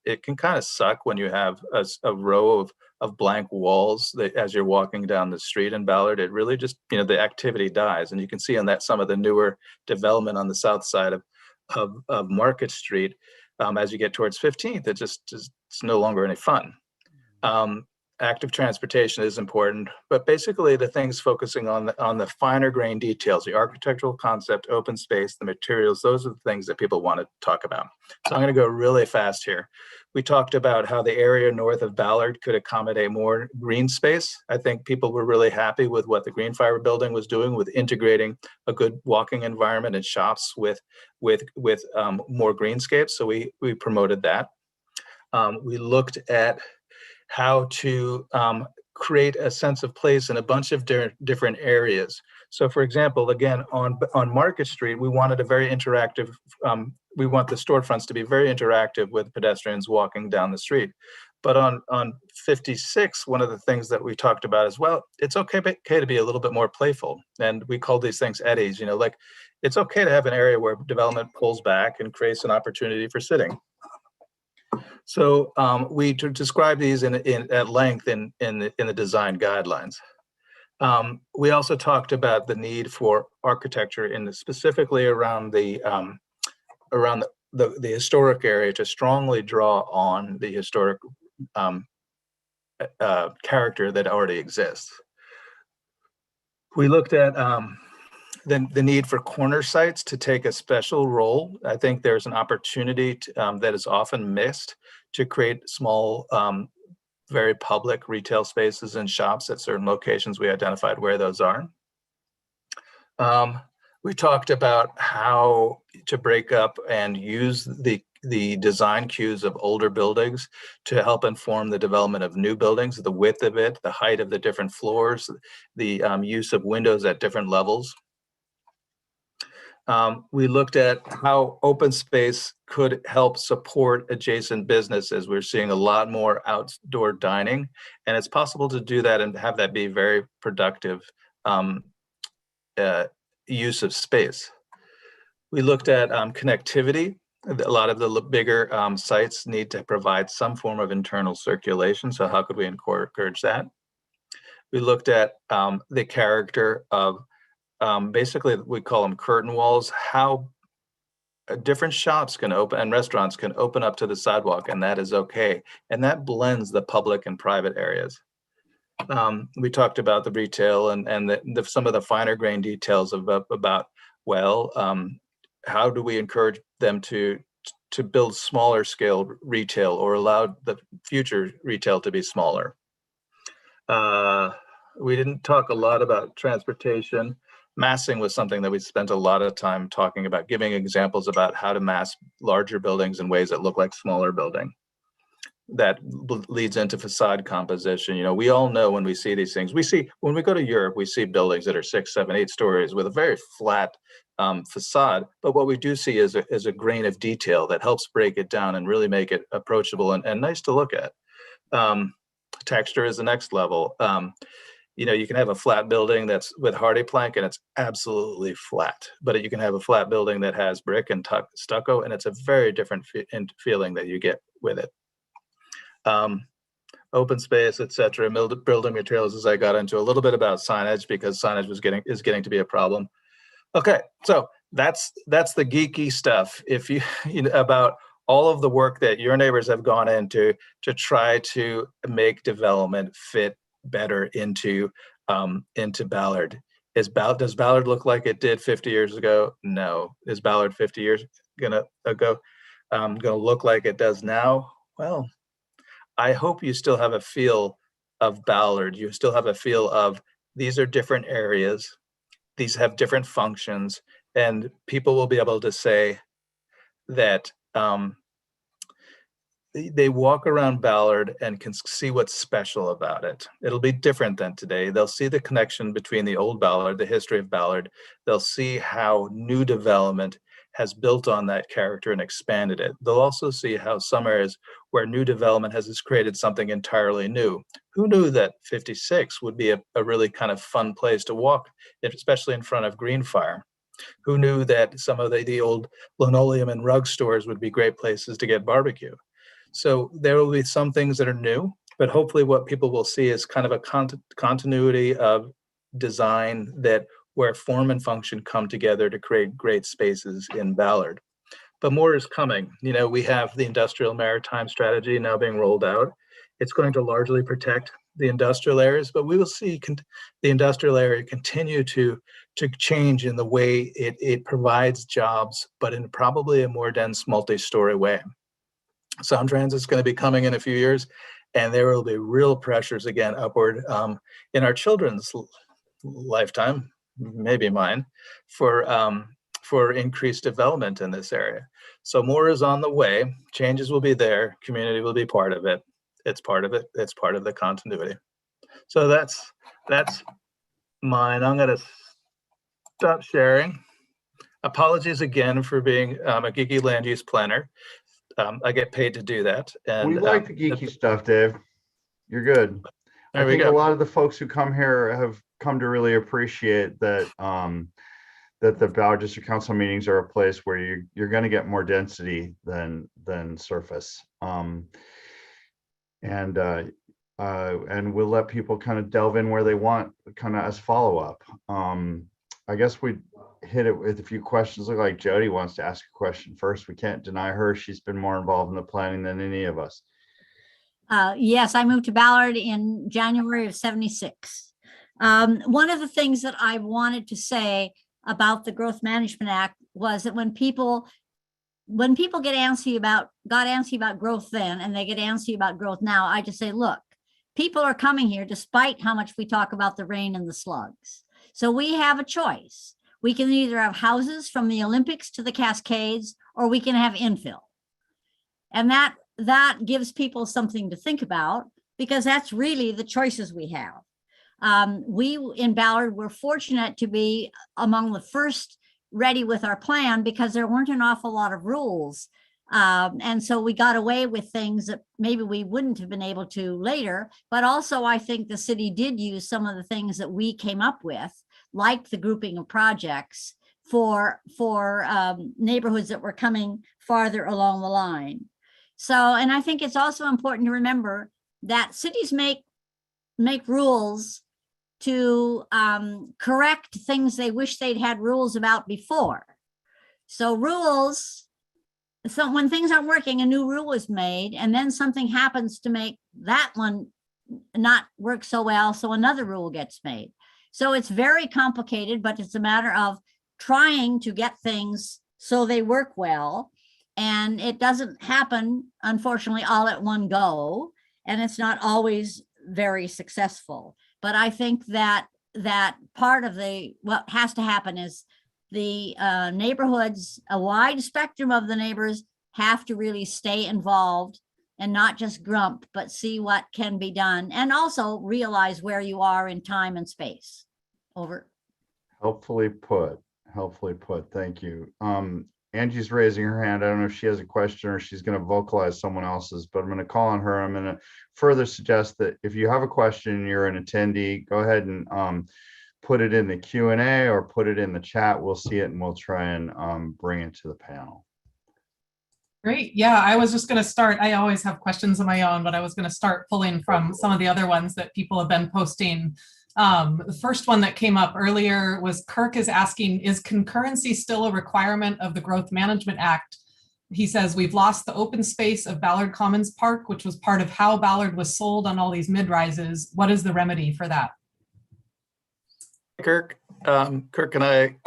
It can kind of suck when you have a row of blank walls that as you're walking down the street in Ballard. It really just, the activity dies. And you can see on that some of the newer development on the south side of Market Street. As you get towards 15th, it's no longer any fun. Active transportation is important, but basically the things focusing on the finer grain details, the architectural concept, open space, the materials, those are the things that people want to talk about. So I'm going to go really fast here. We talked about how the area north of Ballard could accommodate more green space. I think people were really happy with what the Green Fiber building was doing with integrating a good walking environment and shops with more greenscapes. So we promoted that. We looked at how to create a sense of place in a bunch of different areas. So for example, again, on Market Street, we wanted a very interactive, we want the storefronts to be very interactive with pedestrians walking down the street. But on 56, one of the things that we talked about as well, it's okay to be a little bit more playful. And we call these things eddies, like it's okay to have an area where development pulls back and creates an opportunity for sitting. So we describe these at length in the design guidelines. We also talked about the need for architecture specifically around the historic area to strongly draw on the historic character that already exists. We looked at the need for corner sites to take a special role. I think there's an opportunity that is often missed to create small, very public retail spaces and shops at certain locations. We identified where those are. We talked about how to break up and use the design cues of older buildings to help inform the development of new buildings, the width of it, the height of the different floors, the use of windows at different levels. We looked at how open space could help support adjacent businesses. We're seeing a lot more outdoor dining, and it's possible to do that and have that be very productive use of space. We looked at connectivity. A lot of the bigger sites need to provide some form of internal circulation, so how could we encourage that? We looked at the character of basically, we call them curtain walls, how different shops can open and restaurants can open up to the sidewalk, and that is okay. And that blends the public and private areas. We talked about the retail and some of the finer grain details about how do we encourage them to build smaller scale retail or allow the future retail to be smaller. We didn't talk a lot about transportation. Massing was something that we spent a lot of time talking about, giving examples about how to mass larger buildings in ways that look like smaller building. That leads into facade composition. We all know when we see these things, when we go to Europe, we see buildings that are 6, 7, 8 stories with a very flat facade. But what we do see is a grain of detail that helps break it down and really make it approachable and nice to look at. Texture is the next level. You can have a flat building that's with hardy plank and it's absolutely flat, but you can have a flat building that has brick and stucco, and it's a very different feeling that you get with it. open space, etc., building materials, as I got into a little bit about signage, because signage is getting to be a problem. Okay, so that's the geeky stuff. If you know about all of the work that your neighbors have gone into to try to make development fit better into Ballard. Does Ballard look like it did 50 years ago? No. Is Ballard 50 years gonna look like it does now? Well, I hope you still have a feel of Ballard. You still have a feel of these are different areas. These have different functions, and people will be able to say that they walk around Ballard and can see what's special about it. It'll be different than today. They'll see the connection between the old Ballard, the history of Ballard. They'll see how new development has built on that character and expanded it. They'll also see how some areas where new development has created something entirely new. Who knew that 56 would be a really kind of fun place to walk, especially in front of Greenfire? Who knew that some of the old linoleum and rug stores would be great places to get barbecue? So there will be some things that are new, but hopefully what people will see is kind of a continuity of design where form and function come together to create great spaces in Ballard. But more is coming. You know, we have the industrial maritime strategy now being rolled out. It's going to largely protect the industrial areas, but we will see the industrial area continue to change in the way it provides jobs, but in probably a more dense multi-story way. Sound transit is going to be coming in a few years, and there will be real pressures again upward in our children's lifetime, maybe mine, for increased development in this area. So more is on the way. Changes will be there. Community will be part of it. It's part of it. It's part of the continuity. So that's mine. I'm going to stop sharing. Apologies again for being a geeky land use planner. I get paid to do that. And we like the geeky stuff, Dave. You're good. I think a lot of the folks who come here have come to really appreciate that that the Ballard District Council meetings are a place where you're going to get more density than surface. And we'll let people kind of delve in where they want, kind of as follow-up. I guess we hit it with a few questions. Look like Jody wants to ask a question first. We can't deny her. She's been more involved in the planning than any of us. Yes, I moved to Ballard in January of '76. One of the things that I wanted to say about the Growth Management Act was that when people get antsy about growth then, and they get antsy about growth now, I just say, look, people are coming here despite how much we talk about the rain and the slugs. So we have a choice. We can either have houses from the Olympics to the Cascades, or we can have infill. And that gives people something to think about, because that's really the choices we have. We in Ballard were fortunate to be among the first ready with our plan, because there weren't an awful lot of rules. And so we got away with things that maybe we wouldn't have been able to later. But also, I think the city did use some of the things that we came up with, like the grouping of projects for neighborhoods that were coming farther along the line. So, and I think it's also important to remember that cities make rules to correct things they wish they'd had rules about before. So when things aren't working, a new rule is made, and then something happens to make that one not work so well, so another rule gets made. So it's very complicated, but it's a matter of trying to get things so they work well. And it doesn't happen, unfortunately, all at one go, and it's not always very successful. But I think that part of what has to happen is the neighborhoods, a wide spectrum of the neighbors, have to really stay involved and not just grump, but see what can be done, and also realize where you are in time and space. Over. Helpfully put. Thank you. Angie's raising her hand. I don't know if she has a question or she's going to vocalize someone else's, but I'm going to call on her. I'm going to further suggest that if you have a question and you're an attendee, go ahead and put it in the Q&A or put it in the chat. We'll see it and we'll try and bring it to the panel. Great. Yeah, I was just going to start. I always have questions of my own, but I was going to start pulling from some of the other ones that people have been posting. The first one that came up earlier was Kirk is asking, is concurrency still a requirement of the Growth Management Act? He says, we've lost the open space of Ballard Commons Park, which was part of how Ballard was sold on all these mid-rises. What is the remedy for that? Kirk and I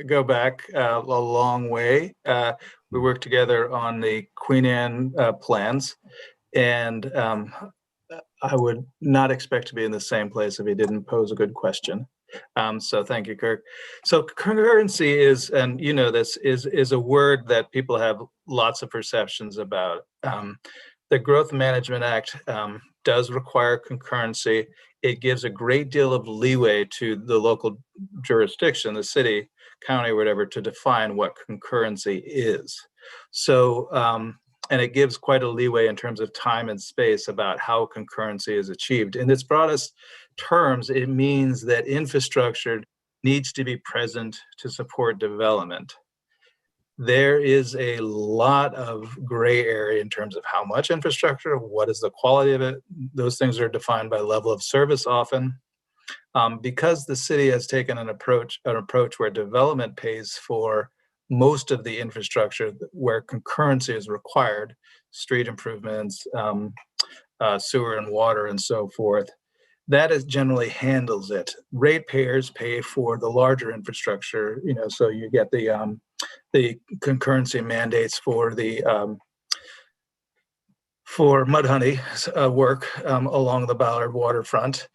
go back a long way. We worked together on the Queen Anne plans, and I would not expect to be in the same place if he didn't pose a good question. So thank you, Kirk. So concurrency is, and you know this, is a word that people have lots of perceptions about. The Growth Management Act does require concurrency. It gives a great deal of leeway to the local jurisdiction, the city, county, whatever, to define what concurrency is. So, and it gives quite a leeway in terms of time and space about how concurrency is achieved. In its broadest terms, it means that infrastructure needs to be present to support development. There is a lot of gray area in terms of how much infrastructure, what is the quality of it. Those things are defined by level of service often. Because the city has taken an approach where development pays for most of the infrastructure where concurrency is required, street improvements, sewer and water and so forth, that is generally handles it. Ratepayers pay for the larger infrastructure, you know, so you get the concurrency mandates for the for Mudhoney work along the Ballard waterfront,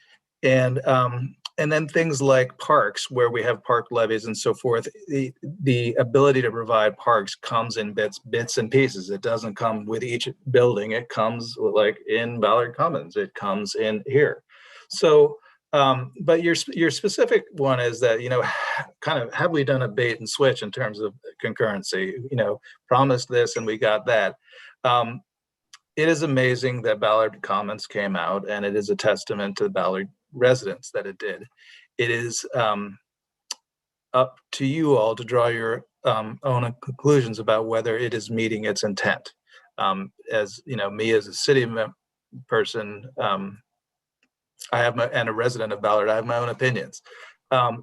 and then things like parks where we have park levies and so forth. The ability to provide parks comes in bits and pieces. It doesn't come with each building. It comes like in Ballard Commons. It comes in here. So, but your specific one is that, you know, kind of, have we done a bait and switch in terms of concurrency? You know, promised this and we got that. It is amazing that Ballard Commons came out, and it is a testament to the Ballard residents that it did. It is up to you all to draw your own conclusions about whether it is meeting its intent. As you know, me as a city person, I have and a resident of Ballard, I have my own opinions.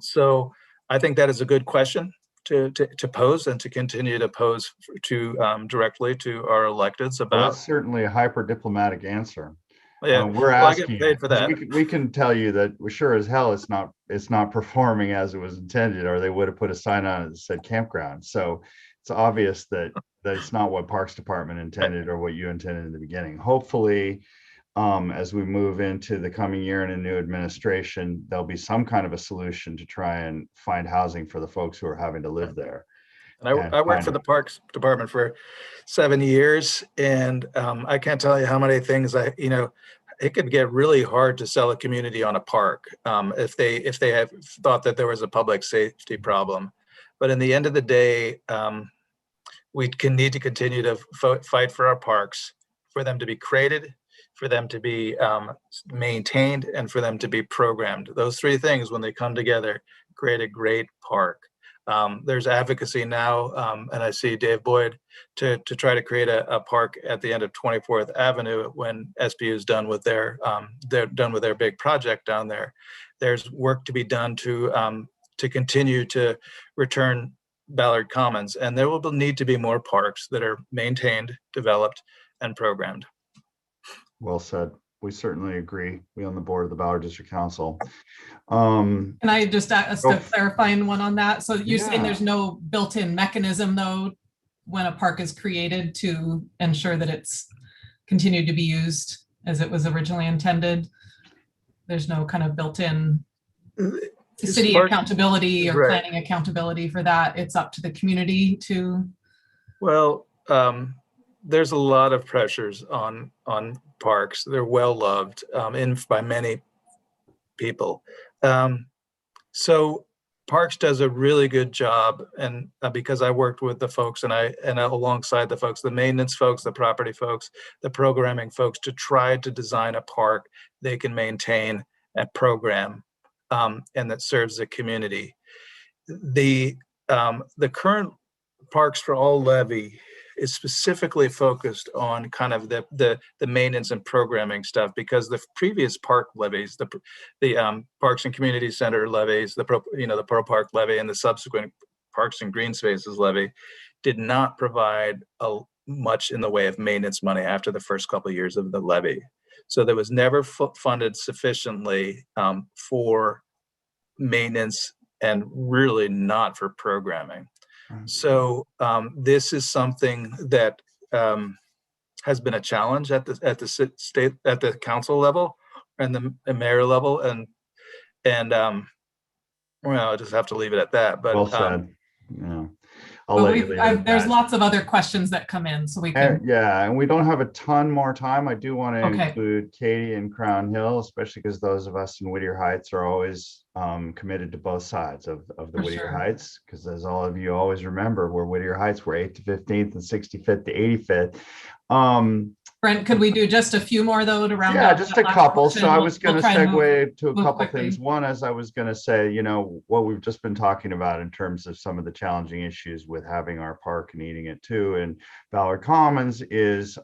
So I think that is a good question to pose and to continue to pose to directly to our electeds about. Well, that's certainly a hyper diplomatic answer. Yeah, we're well, asking. I get paid for that. We can tell you that we're sure as hell it's not performing as it was intended, or they would have put a sign on it that said campground. So it's obvious that it's not what Parks Department intended or what you intended in the beginning. Hopefully, as we move into the coming year in a new administration, there'll be some kind of a solution to try and find housing for the folks who are having to live there. And I worked for the Parks Department for 7 years, and I can't tell you how many things it could get really hard to sell a community on a park if they have thought that there was a public safety problem. But in the end of the day, we need to continue to fight for our parks, for them to be created, for them to be maintained, and for them to be programmed. Those three things, when they come together, create a great park. There's advocacy now, and I see Dave Boyd to try to create a park at the end of 24th Avenue when SBU is done with their big project down there. There's work to be done to continue to return Ballard Commons, and there will need to be more parks that are maintained, developed, and programmed. Well said. We certainly agree. We on the board of the Ballard District Council. Can I just ask a clarifying one on that? So you're saying there's no built-in mechanism though, when a park is created to ensure that it's continued to be used as it was originally intended? There's no kind of built-in city accountability or planning accountability for that. It's up to the community to. Well, there's a lot of pressures on parks. They're well loved by many people. So Parks does a really good job, and because I worked with the folks and alongside the folks, the maintenance folks, the property folks, the programming folks, to try to design a park they can maintain and program and that serves the community. The current Parks for All levy is specifically focused on kind of the maintenance and programming stuff, because the previous park levies, the Parks and Community Center levies, the Pro Park levy and the subsequent Parks and Green Spaces levy did not provide much in the way of maintenance money after the first couple of years of the levy. So there was never funded sufficiently for maintenance and really not for programming. So this is something that has been a challenge at the state, at the council level and the mayor level, and well, I just have to leave it at that. But well said. Yeah. There's lots of other questions that come in, so we can. Yeah, and we don't have a ton more time. I do want to Okay. include Katy and Crown Hill, especially because those of us in Whittier Heights are always committed to both sides of the For Whittier sure. Heights, because as all of you always remember, we're Whittier Heights, we're 8th to 15th and 65th to 85th. Brent, could we do just a few more though to round Yeah, out just that a last couple. question? So I was going We'll to try and segue to a move couple quickly. things. One, as I was going to say, what we've just been talking about in terms of some of the challenging issues with having our park and eating it too, and Ballard Commons is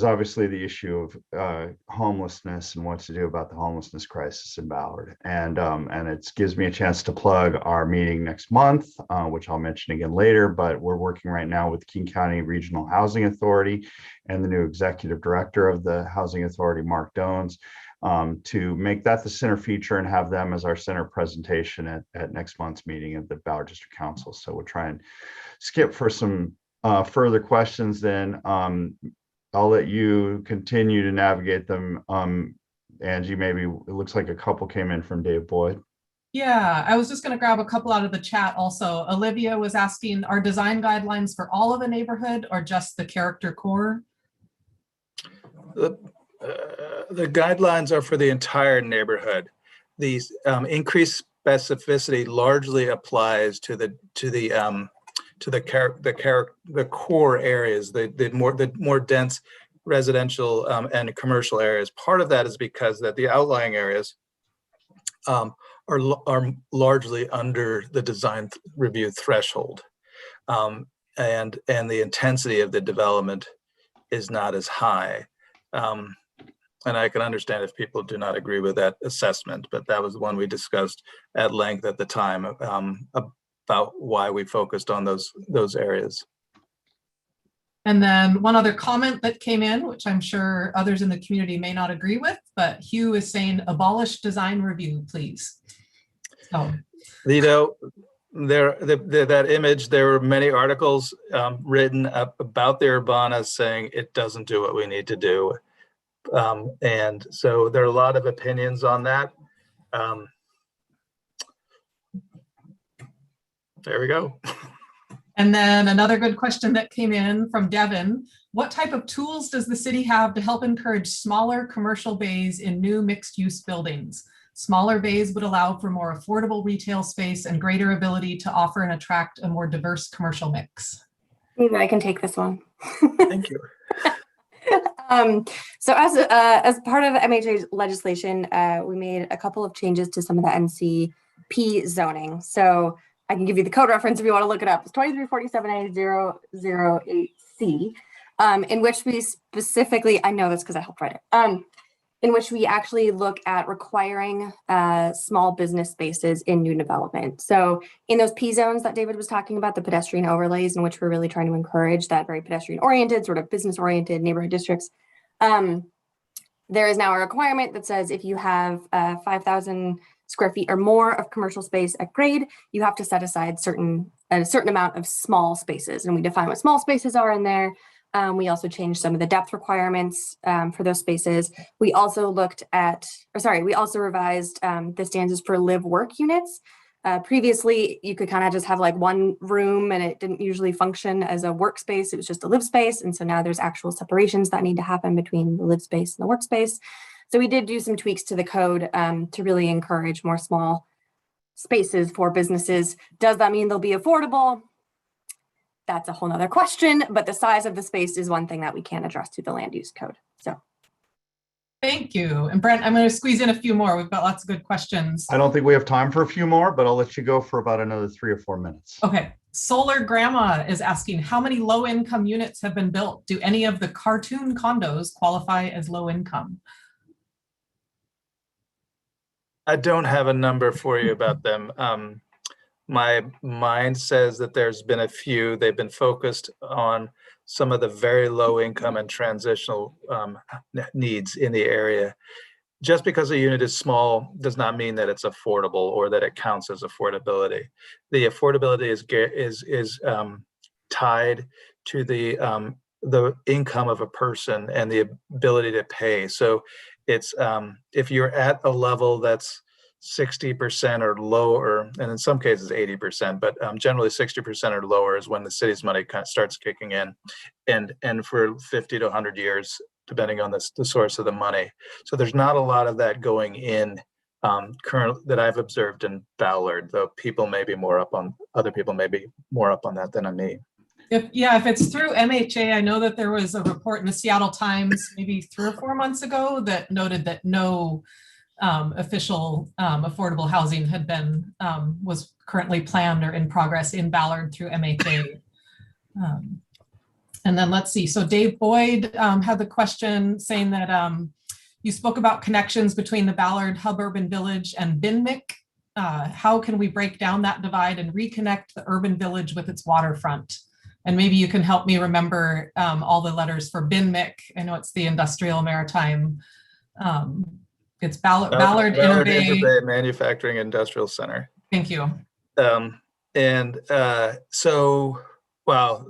obviously the issue of homelessness and what to do about the homelessness crisis in Ballard. And it gives me a chance to plug our meeting next month, which I'll mention again later, but we're working right now with King County Regional Housing Authority and the new executive director of the Housing Authority, Mark Dones, to make that the center feature and have them as our center presentation at next month's meeting of the Ballard District Council. So we'll try and skip for some further questions then. I'll let you continue to navigate them. Angie, maybe it looks like a couple came in from Dave Boyd. Yeah, I was just going to grab a couple out of the chat also. Olivia was asking, are design guidelines for all of a neighborhood or just the character core? The guidelines are for the entire neighborhood. These increased specificity largely applies to the core areas, the more dense residential and commercial areas. Part of that is because that the outlying areas are largely under the design review threshold, and the intensity of the development is not as high. And I can understand if people do not agree with that assessment, but that was the one we discussed at length at the time about why we focused on those areas. And then one other comment that came in, which I'm sure others in the community may not agree with, but Hugh is saying abolish design review, please. So, that image, there were many articles written about the Urbana saying it doesn't do what we need to do. And so there are a lot of opinions on that. There we go. And then another good question that came in from Devin. What type of tools does the city have to help encourage smaller commercial bays in new mixed-use buildings? Smaller bays would allow for more affordable retail space and greater ability to offer and attract a more diverse commercial mix. Maybe I can take this one. Thank you. So as part of MHA legislation, we made a couple of changes to some of the NCP zoning. So I can give you the code reference if you want to look it up. It's 2347A008C, in which we specifically, I know this because I helped write it, in which we actually look at requiring small business spaces in new development. So in those P zones that David was talking about, the pedestrian overlays, in which we're really trying to encourage that very pedestrian oriented, sort of business oriented neighborhood districts, there is now a requirement that says if you have 5,000 square feet or more of commercial space at grade, you have to set aside a certain amount of small spaces. And we define what small spaces are in there. We also changed some of the depth requirements for those spaces. We also revised the standards for live work units. Previously, you could kind of just have like one room and it didn't usually function as a workspace. It was just a live space. And so now there's actual separations that need to happen between the live space and the workspace. So we did do some tweaks to the code to really encourage more small spaces for businesses. Does that mean they'll be affordable? That's a whole nother question, but the size of the space is one thing that we can address through the land use code. So Thank you. And Brent, I'm going to squeeze in a few more. We've got lots of good questions. I don't think we have time for a few more, but I'll let you go for about another 3 or 4 minutes. Okay. Solar Grandma is asking, how many low-income units have been built? Do any of the cartoon condos qualify as low income? I don't have a number for you about them. My mind says that there's been a few. They've been focused on some of the very low income and transitional needs in the area. Just because a unit is small does not mean that it's affordable or that it counts as affordability. The affordability is tied to the income of a person and the ability to pay. So it's if you're at a level that's 60% or lower, and in some cases 80%, but generally 60% or lower is when the city's money kind of starts kicking in, and for 50 to 100 years, depending on the source of the money. So there's not a lot of that going in currently that I've observed in Ballard, though people may be more up on, other people may be more up on that than on me. If it's through MHA, I know that there was a report in the Seattle Times maybe 3 or 4 months ago that noted that no official affordable housing had been, was currently planned or in progress in Ballard through MHA. And then let's see, so Dave Boyd had the question saying that you spoke about connections between the Ballard Hub Urban Village and BINMIC. How can we break down that divide and reconnect the urban village with its waterfront? And maybe you can help me remember all the letters for BINMIC. I know it's the Industrial Maritime. It's Ballard Interbay Manufacturing Industrial Center. Thank you. So, wow.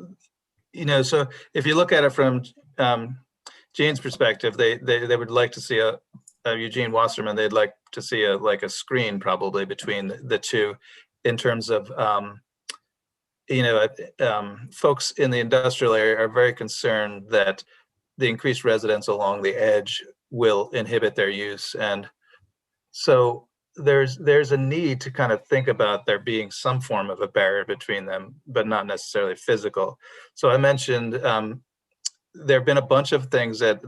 You know, so if you look at it from Gene's perspective, they would like to see a Eugene Wasserman. They'd like to see a screen probably between the two, in terms of folks in the industrial area are very concerned that the increased residence along the edge will inhibit their use, and so there's a need to kind of think about there being some form of a barrier between them, but not necessarily physical. So I mentioned there have been a bunch of things that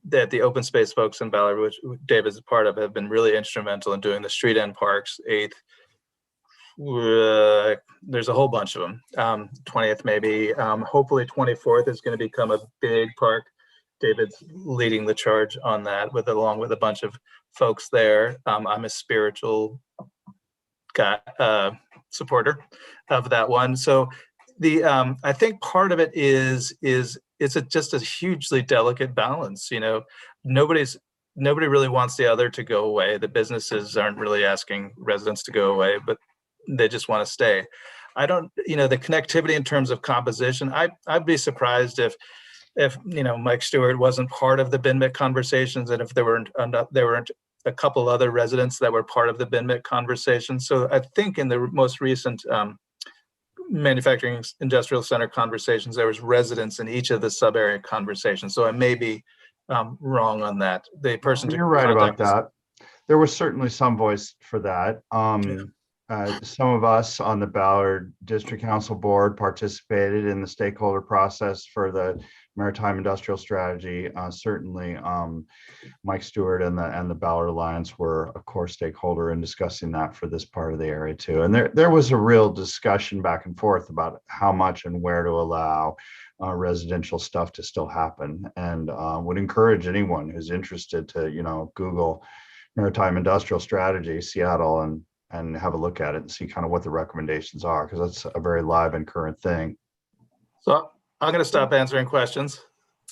the open space folks in Ballard, which Dave is a part of, have been really instrumental in doing. The street end parks, 8th, there's a whole bunch of them, 20th maybe, hopefully 24th is going to become a big park. David's leading the charge on that along with a bunch of folks there. I'm a spiritual supporter of that one. So I think part of it is it's just a hugely delicate balance. You know, nobody really wants the other to go away. The businesses aren't really asking residents to go away, but they just want to stay. I don't, the connectivity in terms of composition, I'd be surprised if Mike Stewart wasn't part of the BINMIC conversations, and if there weren't a couple other residents that were part of the BINMIC conversation. So I think in the most recent manufacturing industrial center conversations, there was residents in each of the sub-area conversations. So I may be wrong on that. The person You're right about that. There was certainly some voice for that. Some of us on the Ballard District Council Board participated in the stakeholder process for the Maritime Industrial Strategy. Certainly, Mike Stewart and the Ballard Alliance were a core stakeholder in discussing that for this part of the area too. And there was a real discussion back and forth about how much and where to allow residential stuff to still happen. And would encourage anyone who's interested to Google Maritime Industrial Strategy Seattle and have a look at it and see kind of what the recommendations are, because that's a very live and current thing. So I'm going to stop answering questions.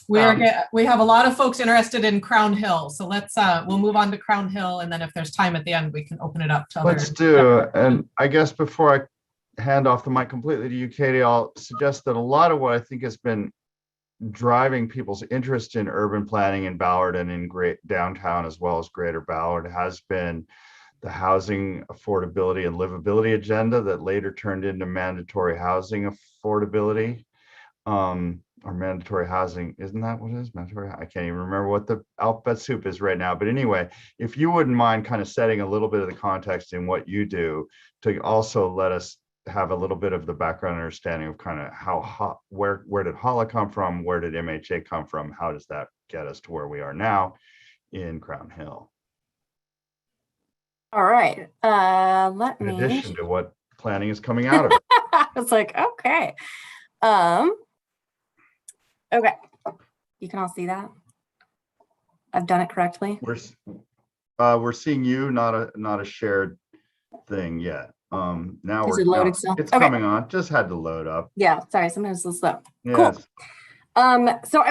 We have a lot of folks interested in Crown Hill, so we'll move on to Crown Hill, and then if there's time at the end, we can open it up to others. Let's do. And I guess before I hand off the mic completely to you, Katie, I'll suggest that a lot of what I think has been driving people's interest in urban planning in Ballard and in great downtown as well as greater Ballard has been the housing affordability and livability agenda that later turned into mandatory housing affordability, or mandatory housing. Isn't that what it is? Mandatory. I can't even remember what the alphabet soup is right now. But anyway, if you wouldn't mind kind of setting a little bit of the context in what you do to also let us have a little bit of the background understanding of kind of how where did HOLA come from? Where did MHA come from? How does that get us to where we are now in Crown Hill? All right. Let In me. addition to what planning is coming out of it. I was like, okay. Okay. You can all see that. I've done it correctly. We're seeing you, not a shared thing yet. Now Is it loaded now still? it's Okay. coming on. Just had to load up. Yeah, sorry, sometimes it's slow. Yes. So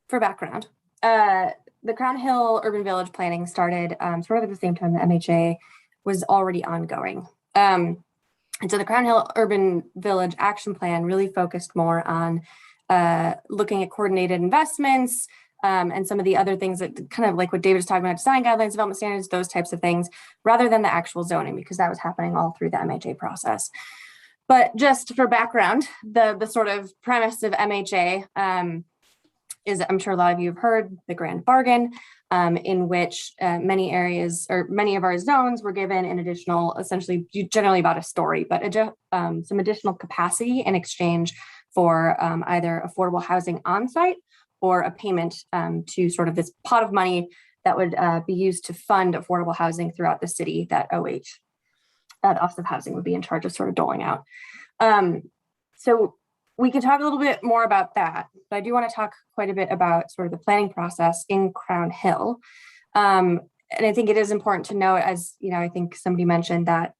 for background, the Crown Hill Urban Village planning started sort of at the same time the MHA was already ongoing. And so the Crown Hill Urban Village Action Plan really focused more on looking at coordinated investments and some of the other things that kind of like what David was talking about, design guidelines, development standards, those types of things, rather than the actual zoning, because that was happening all through the MHA process. But just for background, the sort of premise of MHA is, I'm sure a lot of you have heard, the grand bargain, in which many areas or many of our zones were given an additional, essentially generally about a story, but some additional capacity in exchange for either affordable housing on site or a payment to sort of this pot of money that would be used to fund affordable housing throughout the city that the Office of Housing would be in charge of sort of doling out. So we can talk a little bit more about that, but I do want to talk quite a bit about sort of the planning process in Crown Hill. And I think it is important to note, as you know, I think somebody mentioned that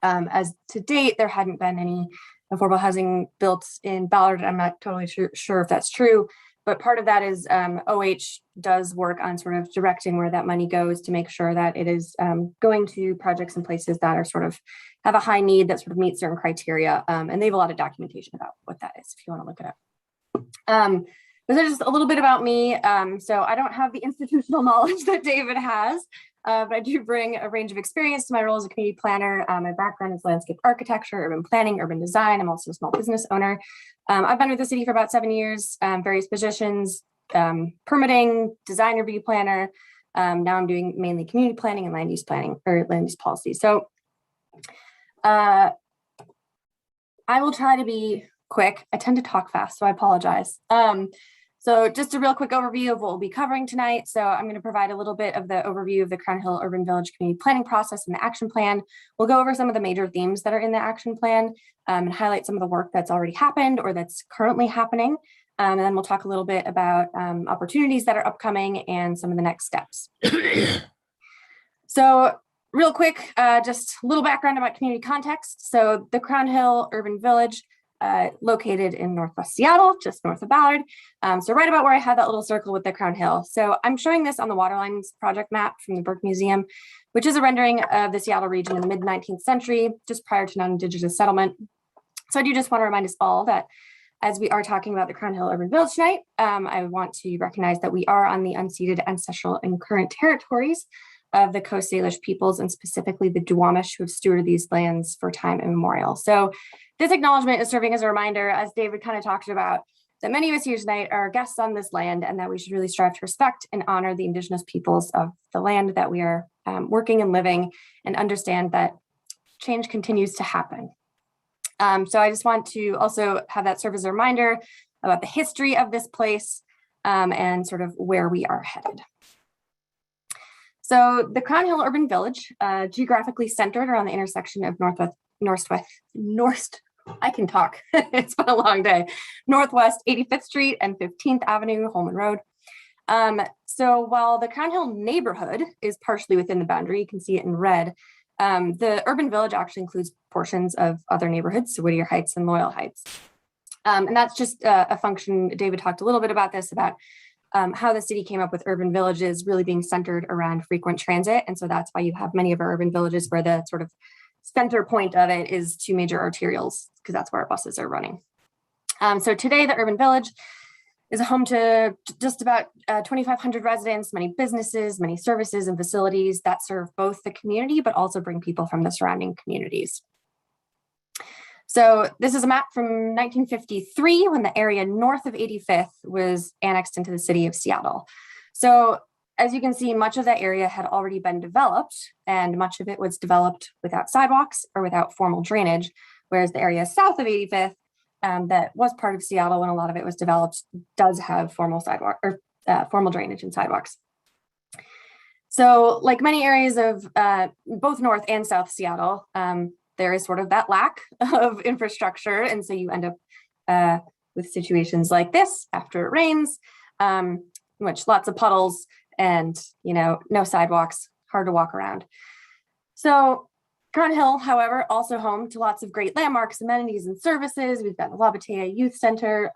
as to date, there hadn't been any affordable housing built in Ballard. I'm not totally sure if that's true, but part of that is OH does work on sort of directing where that money goes to make sure that it is going to projects and places that are sort of have a high need that sort of meet certain criteria. And they have a lot of documentation about what that is, if you want to look it up. But there's just a little bit about me. So I don't have the institutional knowledge that David has, but I do bring a range of experience to my role as a community planner. My background is landscape architecture, urban planning, urban design. I'm also a small business owner. I've been with the city for about 7 years, various positions, permitting, design review planner. Now I'm doing mainly community planning and land use planning or land use policy. So I will try to be quick. I tend to talk fast, so I apologize. So just a real quick overview of what we'll be covering tonight. So I'm going to provide a little bit of the overview of the Crown Hill Urban Village community planning process and the action plan. We'll go over some of the major themes that are in the action plan and highlight some of the work that's already happened or that's currently happening. And then we'll talk a little bit about opportunities that are upcoming and some of the next steps. So real quick, just a little background about community context. So the Crown Hill Urban Village located in Northwest Seattle, just north of Ballard. So right about where I had that little circle with the Crown Hill. So I'm showing this on the Waterlines project map from the Burke Museum, which is a rendering of the Seattle region in the mid-19th century, just prior to non-Indigenous settlement. So I do just want to remind us all that as we are talking about the Crown Hill Urban Village tonight, I want to recognize that we are on the unceded ancestral and current territories of the Coast Salish peoples, and specifically the Duwamish, who have stewarded these lands for time immemorial. So this acknowledgement is serving as a reminder, as David kind of talked about, that many of us here tonight are guests on this land and that we should really strive to respect and honor the Indigenous peoples of the land that we are working and living, and understand that change continues to happen. So I just want to also have that serve as a reminder about the history of this place and sort of where we are headed. So the Crown Hill Urban Village, geographically centered around the intersection of I can talk, it's been a long day, Northwest 85th Street and 15th Avenue, Holman Road. So while the Crown Hill neighborhood is partially within the boundary, you can see it in red, the urban village actually includes portions of other neighborhoods, so Whittier Heights and Loyal Heights. And that's just a function, David talked a little bit about this, about how the city came up with urban villages really being centered around frequent transit. And so that's why you have many of our urban villages where the sort of center point of it is two major arterials, because that's where our buses are running. So today, the urban village is a home to just about 2,500 residents, many businesses, many services and facilities that serve both the community, but also bring people from the surrounding communities. So this is a map from 1953 when the area north of 85th was annexed into the city of Seattle. So as you can see, much of that area had already been developed, and much of it was developed without sidewalks or without formal drainage, whereas the area south of 85th, that was part of Seattle when a lot of it was developed, does have formal sidewalk or formal drainage and sidewalks. So like many areas of both North and South Seattle, there is sort of that lack of infrastructure. And so you end up with situations like this after it rains, in which lots of puddles and, no sidewalks, hard to walk around. So Crown Hill, however, also home to lots of great landmarks, amenities, and services. We've got the Wabatea Youth Center.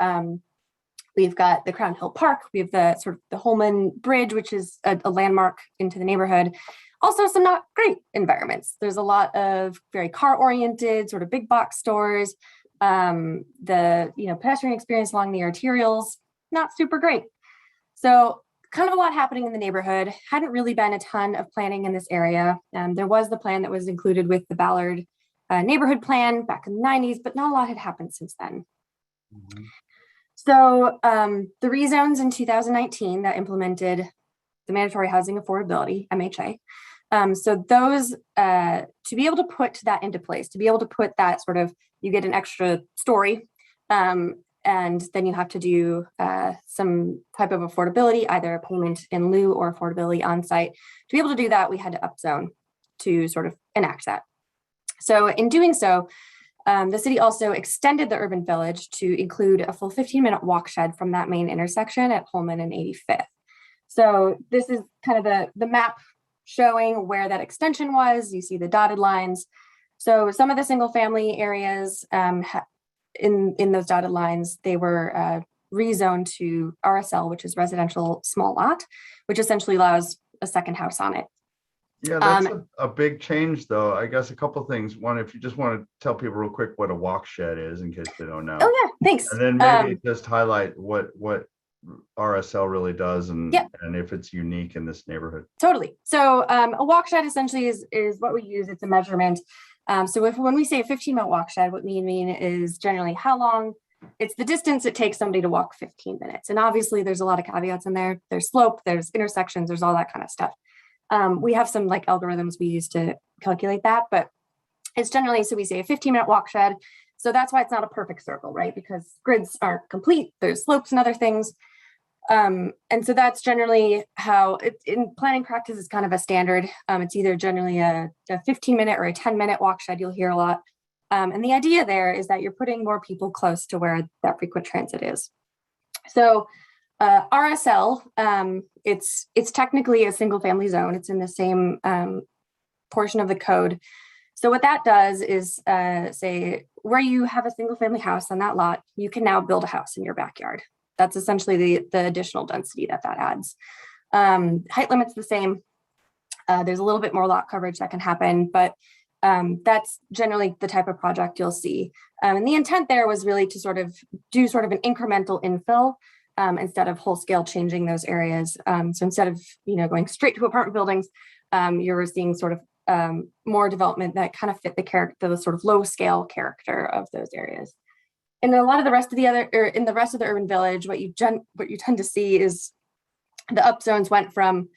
We've got the Crown Hill Park. We have the sort of the Holman Bridge, which is a landmark into the neighborhood. Also some not great environments. There's a lot of very car-oriented, sort of big box stores. The pedestrian experience along the arterials, not super great. So kind of a lot happening in the neighborhood. Hadn't really been a ton of planning in this area. There was the plan that was included with the Ballard neighborhood plan back in the 90s, but not a lot had happened since then. Mm-hmm. So the rezones in 2019 that implemented the mandatory housing affordability, MHA. So those, to be able to put that into place, to be able to put that sort of, you get an extra story, and then you have to do some type of affordability, either a payment in lieu or affordability on site. To be able to do that, we had to upzone to sort of enact that. So in doing so, the city also extended the urban village to include a full 15-minute walk shed from that main intersection at Holman and 85th. So this is kind of the map showing where that extension was. You see the dotted lines. So some of the single family areas in those dotted lines, they were rezoned to RSL, which is residential small lot, which essentially allows a second house on it. Yeah, that's a big change, though. I guess a couple of things. One, if you just want to tell people real quick what a walk shed is, in case they don't know. Oh yeah, thanks. And then maybe just highlight what RSL really does and if it's unique in this neighborhood. Totally. So a walk shed essentially is what we use. It's a measurement. So when we say a 15-minute walk shed, what we mean is generally how long, it's the distance it takes somebody to walk 15 minutes. And obviously there's a lot of caveats in there. There's slope, there's intersections, there's all that kind of stuff. We have some like algorithms we use to calculate that, but it's generally, so we say a 15-minute walk shed. So that's why it's not a perfect circle, right? Because grids aren't complete. There's slopes and other things. And so that's generally how in planning practice is kind of a standard. It's either generally a 15-minute or a 10-minute walk shed. You'll hear a lot. And the idea there is that you're putting more people close to where that frequent transit is. So RSL, it's technically a single family zone. It's in the same portion of the code. So what that does is say where you have a single family house on that lot, you can now build a house in your backyard. That's essentially the additional density that adds. Height limit's the same. There's a little bit more lot coverage that can happen, but that's generally the type of project you'll see. And the intent there was really to sort of do sort of an incremental infill instead of whole scale changing those areas. So instead of going straight to apartment buildings, you're seeing sort of more development that kind of fit the sort of low scale character of those areas. And a lot of the rest of in the rest of the urban village, what you tend to see is the up zones went from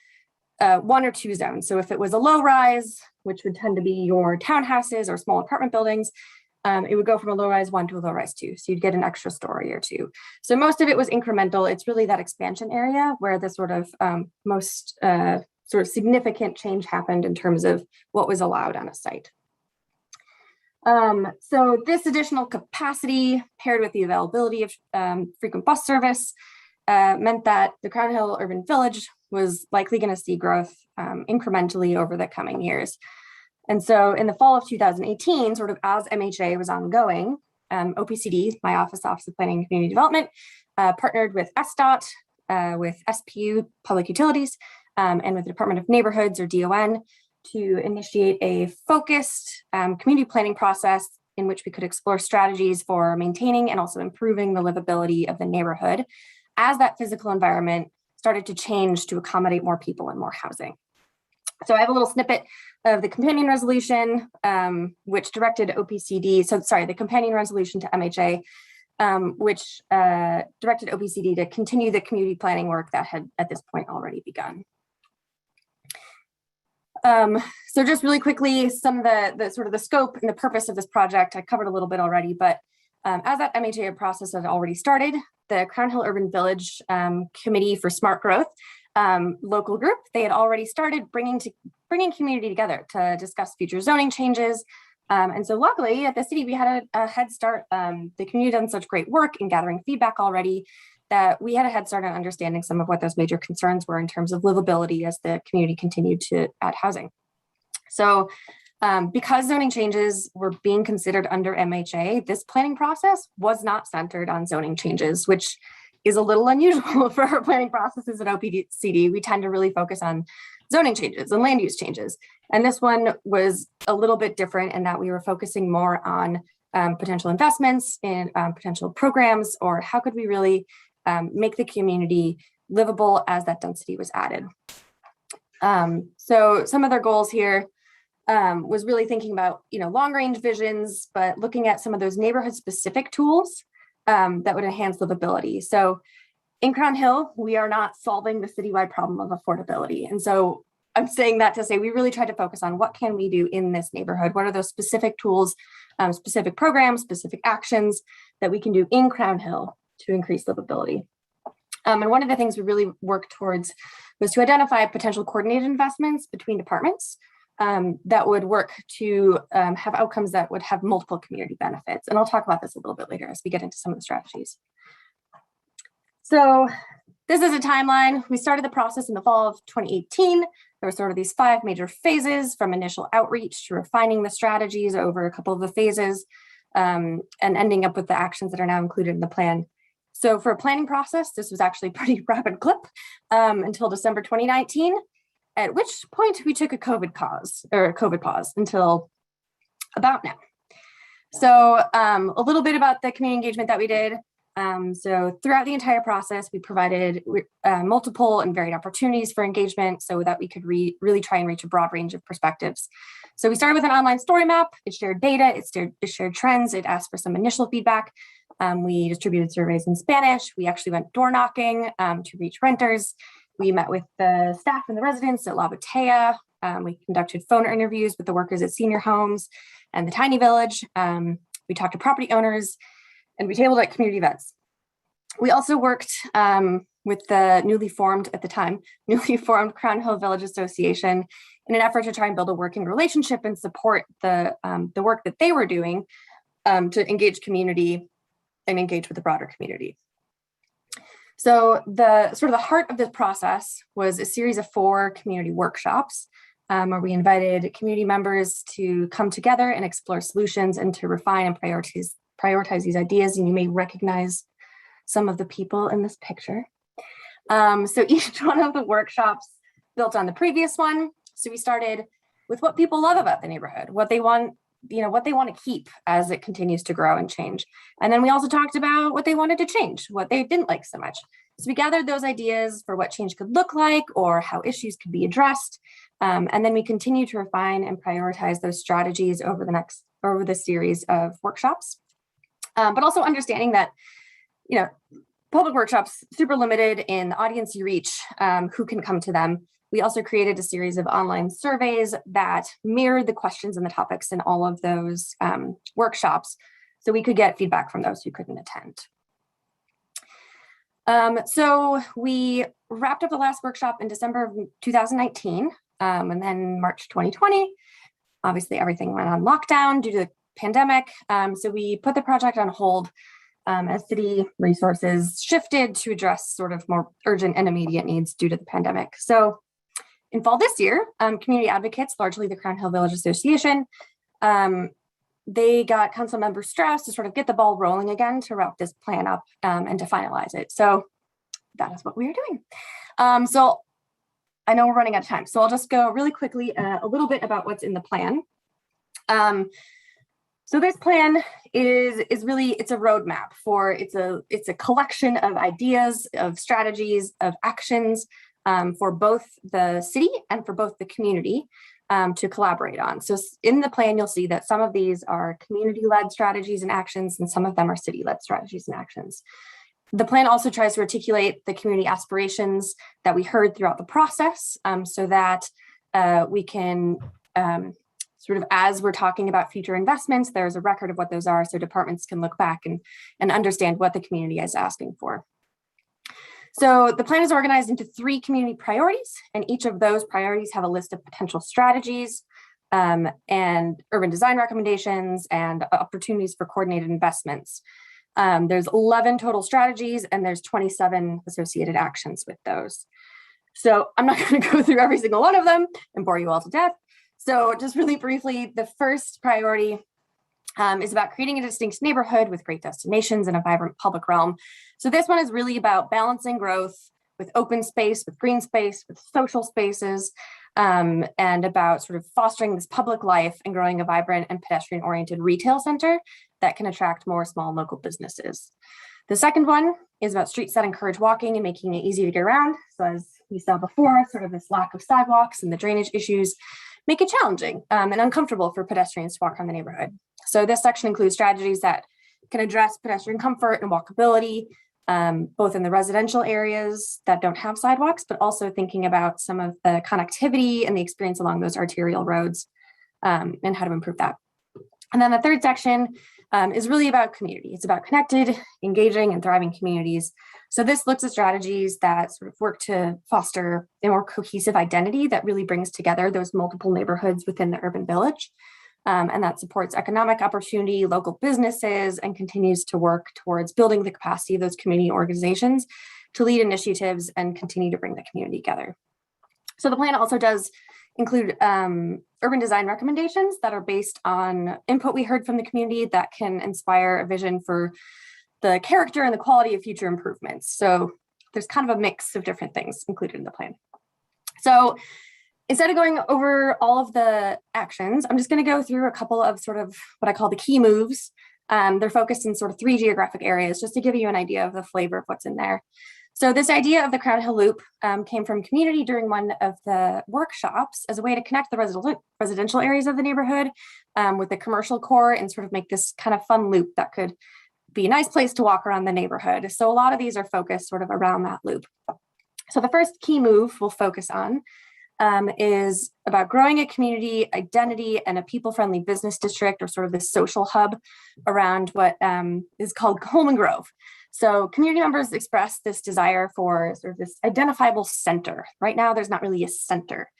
1 or 2 zones. So if it was a low rise, which would tend to be your townhouses or small apartment buildings, it would go from a low rise 1 to a low rise 2. So you'd get an extra story or 2. So most of it was incremental. It's really that expansion area where the sort of most sort of significant change happened in terms of what was allowed on a site. So this additional capacity paired with the availability of frequent bus service meant that the Crown Hill Urban Village was likely going to see growth incrementally over the coming years. And so in the fall of 2018, sort of as MHA was ongoing, OPCD, my Office of Planning and Community Development, partnered with SDOT, with SPU, Public Utilities, and with the Department of Neighborhoods, or DON, to initiate a focused community planning process in which we could explore strategies for maintaining and also improving the livability of the neighborhood as that physical environment started to change to accommodate more people and more housing. So I have a little snippet of the companion resolution, which directed OPCD, the companion resolution to MHA, which directed OPCD to continue the community planning work that had at this point already begun. So just really quickly, some of the sort of the scope and the purpose of this project, I covered a little bit already, but as that MHA process had already started, the Crown Hill Urban Village Committee for Smart Growth local group, they had already started bringing community together to discuss future zoning changes. And so luckily at the city, we had a head start. The community done such great work in gathering feedback already that we had a head start on understanding some of what those major concerns were in terms of livability as the community continued to add housing. So because zoning changes were being considered under MHA, this planning process was not centered on zoning changes, which is a little unusual for our planning processes at OPCD. We tend to really focus on zoning changes and land use changes. And this one was a little bit different in that we were focusing more on potential investments in potential programs, or how could we really make the community livable as that density was added. So some of their goals here was really thinking about, long range visions, but looking at some of those neighborhood specific tools that would enhance livability. So in Crown Hill, we are not solving the citywide problem of affordability. And so I'm saying that to say we really tried to focus on what can we do in this neighborhood? What are those specific tools, specific programs, specific actions that we can do in Crown Hill to increase livability? And one of the things we really worked towards was to identify potential coordinated investments between departments that would work to have outcomes that would have multiple community benefits. And I'll talk about this a little bit later as we get into some of the strategies. So this is a timeline. We started the process in the fall of 2018. There were sort of these 5 major phases, from initial outreach to refining the strategies over a couple of the phases, and ending up with the actions that are now included in the plan. So for a planning process, this was actually a pretty rapid clip until December 2019, at which point we took a COVID pause until about now. So a little bit about the community engagement that we did. So throughout the entire process, we provided multiple and varied opportunities for engagement so that we could really try and reach a broad range of perspectives. So we started with an online story map. It shared data, it shared trends, it asked for some initial feedback. We distributed surveys in Spanish. We actually went door knocking to reach renters. We met with the staff and the residents at La Batea. We conducted phone interviews with the workers at senior homes and the tiny village. We talked to property owners, and we tabled at community events. We also worked with the newly formed Crown Hill Village Association in an effort to try and build a working relationship and support the work that they were doing to engage community and engage with the broader community. So the heart of this process was a series of 4 community workshops where we invited community members to come together and explore solutions and to refine and prioritize these ideas. And you may recognize some of the people in this picture. So each one of the workshops built on the previous one. So we started with what people love about the neighborhood, what they want, what they want to keep as it continues to grow and change. And then we also talked about what they wanted to change, what they didn't like so much. So we gathered those ideas for what change could look like or how issues could be addressed. And then we continue to refine and prioritize those strategies over the series of workshops. But also understanding that, public workshops, super limited in the audience you reach, who can come to them. We also created a series of online surveys that mirrored the questions and the topics in all of those workshops, so we could get feedback from those who couldn't attend. So we wrapped up the last workshop in December of 2019, and then March 2020, obviously everything went on lockdown due to the pandemic. So we put the project on hold as city resources shifted to address sort of more urgent and immediate needs due to the pandemic. So in fall this year, community advocates, largely the Crown Hill Village Association, they got Council Member Strauss to sort of get the ball rolling again to wrap this plan up and to finalize it. So that is what we are doing. So I know we're running out of time, so I'll just go really quickly a little bit about what's in the plan. So this plan is really, it's a roadmap for, it's a collection of ideas, of strategies, of actions for both the city and for both the community to collaborate on. So in the plan, you'll see that some of these are community-led strategies and actions, and some of them are city-led strategies and actions. The plan also tries to articulate the community aspirations that we heard throughout the process so that we can sort of, as we're talking about future investments, there's a record of what those are, so departments can look back and understand what the community is asking for. So the plan is organized into 3 community priorities, and each of those priorities have a list of potential strategies and urban design recommendations and opportunities for coordinated investments. There's 11 total strategies, and there's 27 associated actions with those. So I'm not going to go through every single one of them and bore you all to death. So just really briefly, the first priority is about creating a distinct neighborhood with great destinations and a vibrant public realm. So this one is really about balancing growth with open space, with green space, with social spaces, and about sort of fostering this public life and growing a vibrant and pedestrian-oriented retail center that can attract more small local businesses. The second one is about streets that encourage walking and making it easy to get around. So as we saw before, sort of this lack of sidewalks and the drainage issues make it challenging and uncomfortable for pedestrians to walk around the neighborhood. So this section includes strategies that can address pedestrian comfort and walkability, both in the residential areas that don't have sidewalks, but also thinking about some of the connectivity and the experience along those arterial roads and how to improve that. And then the third section is really about community. It's about connected, engaging, and thriving communities. So this looks at strategies that sort of work to foster a more cohesive identity that really brings together those multiple neighborhoods within the urban village. And that supports economic opportunity, local businesses, and continues to work towards building the capacity of those community organizations to lead initiatives and continue to bring the community together. So the plan also does include urban design recommendations that are based on input we heard from the community that can inspire a vision for the character and the quality of future improvements. So there's kind of a mix of different things included in the plan. So instead of going over all of the actions, I'm just going to go through a couple of sort of what I call the key moves. They're focused in sort of 3 geographic areas, just to give you an idea of the flavor of what's in there. So this idea of the Crown Hill Loop came from community during one of the workshops as a way to connect the residential areas of the neighborhood with the commercial core and sort of make this kind of fun loop that could be a nice place to walk around the neighborhood. So a lot of these are focused sort of around that loop. So the first key move we'll focus on is about growing a community identity and a people-friendly business district, or sort of this social hub around what is called Coleman Grove. So community members express this desire for sort of this identifiable center. Right now, there's not really a center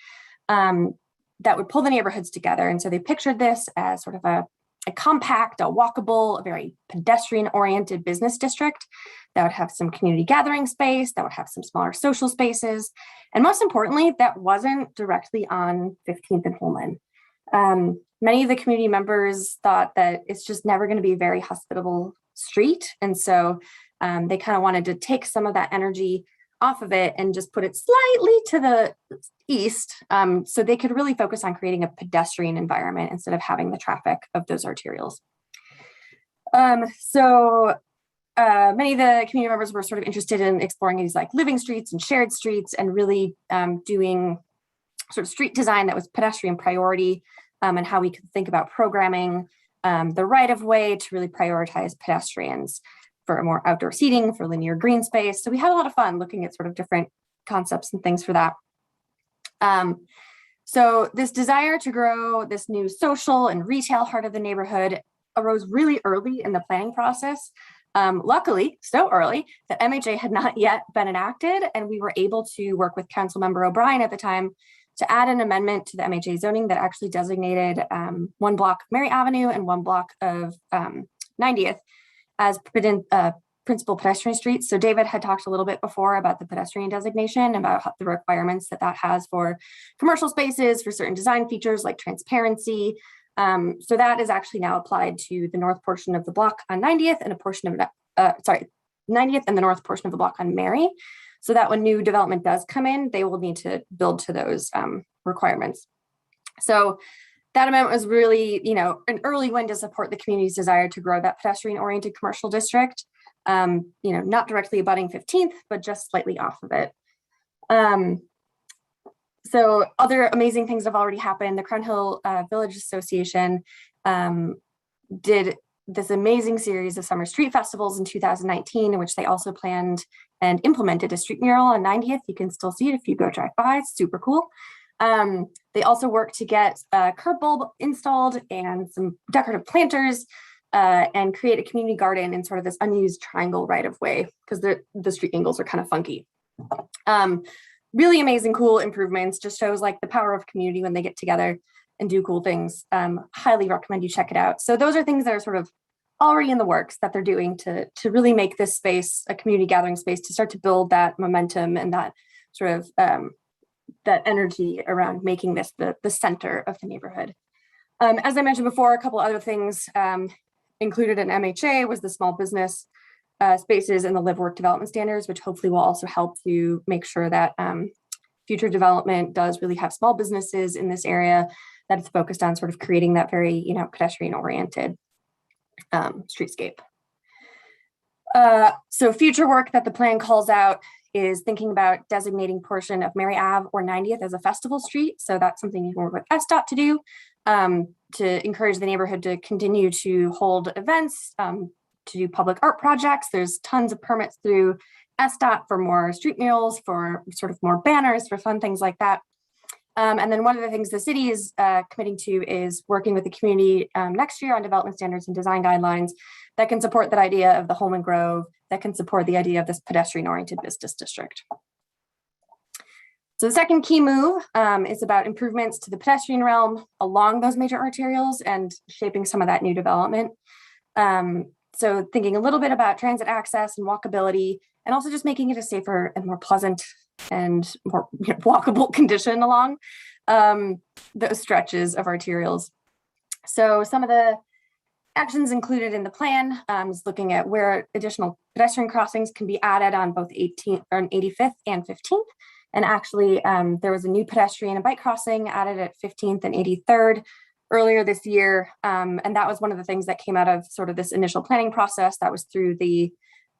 that would pull the neighborhoods together. And so they pictured this as sort of a compact, a walkable, a very pedestrian-oriented business district that would have some community gathering space, that would have some smaller social spaces, and most importantly, that wasn't directly on 15th and Holman. Many of the community members thought that it's just never going to be a very hospitable street, and so they kind of wanted to take some of that energy off of it and just put it slightly to the east, so they could really focus on creating a pedestrian environment instead of having the traffic of those arterials. Many of the community members were sort of interested in exploring these like living streets and shared streets and really doing sort of street design that was pedestrian priority, and how we could think about programming the right of way to really prioritize pedestrians for more outdoor seating, for linear green space. So we had a lot of fun looking at sort of different concepts and things for that. So this desire to grow this new social and retail heart of the neighborhood arose really early in the planning process. Luckily, so early that MHA had not yet been enacted, and we were able to work with Councilmember O'Brien at the time to add an amendment to the MHA zoning that actually designated 1 block of Mary Avenue and 1 block of 90th as principal pedestrian streets. So David had talked a little bit before about the pedestrian designation, about the requirements that that has for commercial spaces, for certain design features like transparency. So that is actually now applied to the north portion of the block on 90th and a portion of, 90th and the north portion of the block on Mary. So that when new development does come in, they will need to build to those requirements. So that amendment was really, an early win to support the community's desire to grow that pedestrian-oriented commercial district, not directly abutting 15th, but just slightly off of it. So other amazing things have already happened. The Crown Hill Village Association did this amazing series of summer street festivals in 2019, in which they also planned and implemented a street mural on 90th. You can still see it if you go drive by. It's super cool. They also work to get a curb bulb installed and some decorative planters and create a community garden in sort of this unused triangle right of way because the street angles are kind of funky. Really amazing, cool improvements. Just shows like the power of community when they get together and do cool things. Highly recommend you check it out. So those are things that are sort of already in the works that they're doing to really make this space a community gathering space, to start to build that momentum and that sort of that energy around making this the center of the neighborhood. As I mentioned before, a couple other things included in MHA was the small business spaces and the live work development standards, which hopefully will also help to make sure that future development does really have small businesses in this area, that it's focused on sort of creating that very, you know, pedestrian oriented streetscape. So future work that the plan calls out is thinking about designating portion of Mary Ave or 90th as a festival street. So that's something you can work with SDOT to do, to encourage the neighborhood to continue to hold events, to do public art projects. There's tons of permits through SDOT for more street murals, for sort of more banners, for fun things like that. And then one of the things the city is committing to is working with the community next year on development standards and design guidelines that can support that idea of the Holman Grove, that can support the idea of this pedestrian-oriented business district. So the second key move is about improvements to the pedestrian realm along those major arterials and shaping some of that new development. So thinking a little bit about transit access and walkability, and also just making it a safer and more pleasant and more walkable condition along those stretches of arterials. So some of the actions included in the plan is looking at where additional pedestrian crossings can be added on both 18th or 85th and 15th. And actually there was a new pedestrian and bike crossing added at 15th and 83rd earlier this year. And that was one of the things that came out of sort of this initial planning process that was through the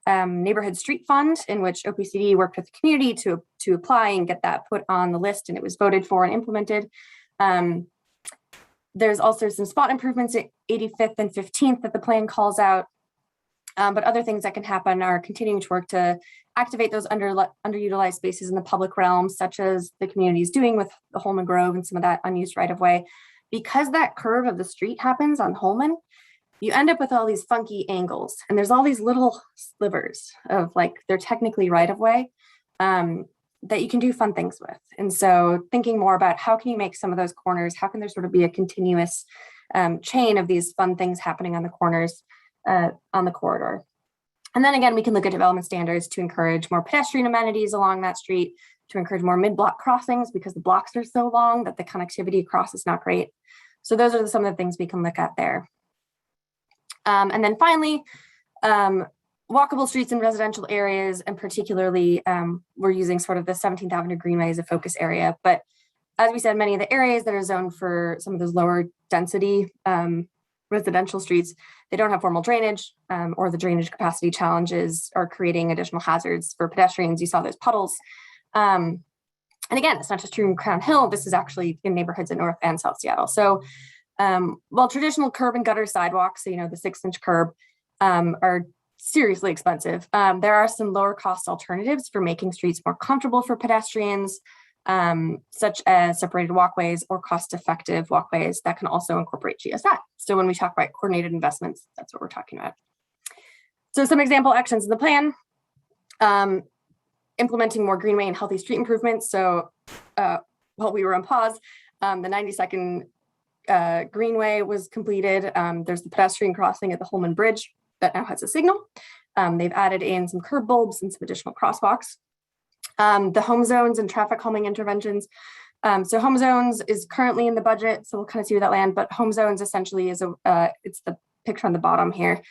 neighborhood street fund, in which OPCD worked with the community to apply and get that put on the list, and it was voted for and implemented. There's also some spot improvements at 85th and 15th that the plan calls out, but other things that can happen are continuing to work to activate those underutilized spaces in the public realm, such as the community is doing with the Holman Grove and some of that unused right of way. Because that curve of the street happens on Holman, you end up with all these funky angles, and there's all these little slivers of like, they're technically right of way that you can do fun things with. And so thinking more about how can you make some of those corners, how can there sort of be a continuous chain of these fun things happening on the corners on the corridor. And then again, we can look at development standards to encourage more pedestrian amenities along that street, to encourage more mid-block crossings because the blocks are so long that the connectivity across is not great. So those are some of the things we can look at there. And then finally, walkable streets in residential areas, and particularly we're using sort of the 17th Avenue Greenway as a focus area. But as we said, many of the areas that are zoned for some of those lower density residential streets, they don't have formal drainage, or the drainage capacity challenges are creating additional hazards for pedestrians. You saw those puddles. And again, it's not just true in Crown Hill, this is actually in neighborhoods in North and South Seattle. So while traditional curb and gutter sidewalks, so, you know, the 6-inch curb are seriously expensive, there are some lower cost alternatives for making streets more comfortable for pedestrians, such as separated walkways or cost-effective walkways that can also incorporate GSI. So when we talk about coordinated investments, that's what we're talking about. So some example actions in the plan, implementing more greenway and healthy street improvements. So while we were on pause, the 92nd Greenway was completed. There's the pedestrian crossing at the Holman Bridge that now has a signal. They've added in some curb bulbs and some additional crosswalks. The home zones and traffic calming interventions. So home zones is currently in the budget, so we'll kind of see where that land, but home zones essentially is it's the picture on the bottom here.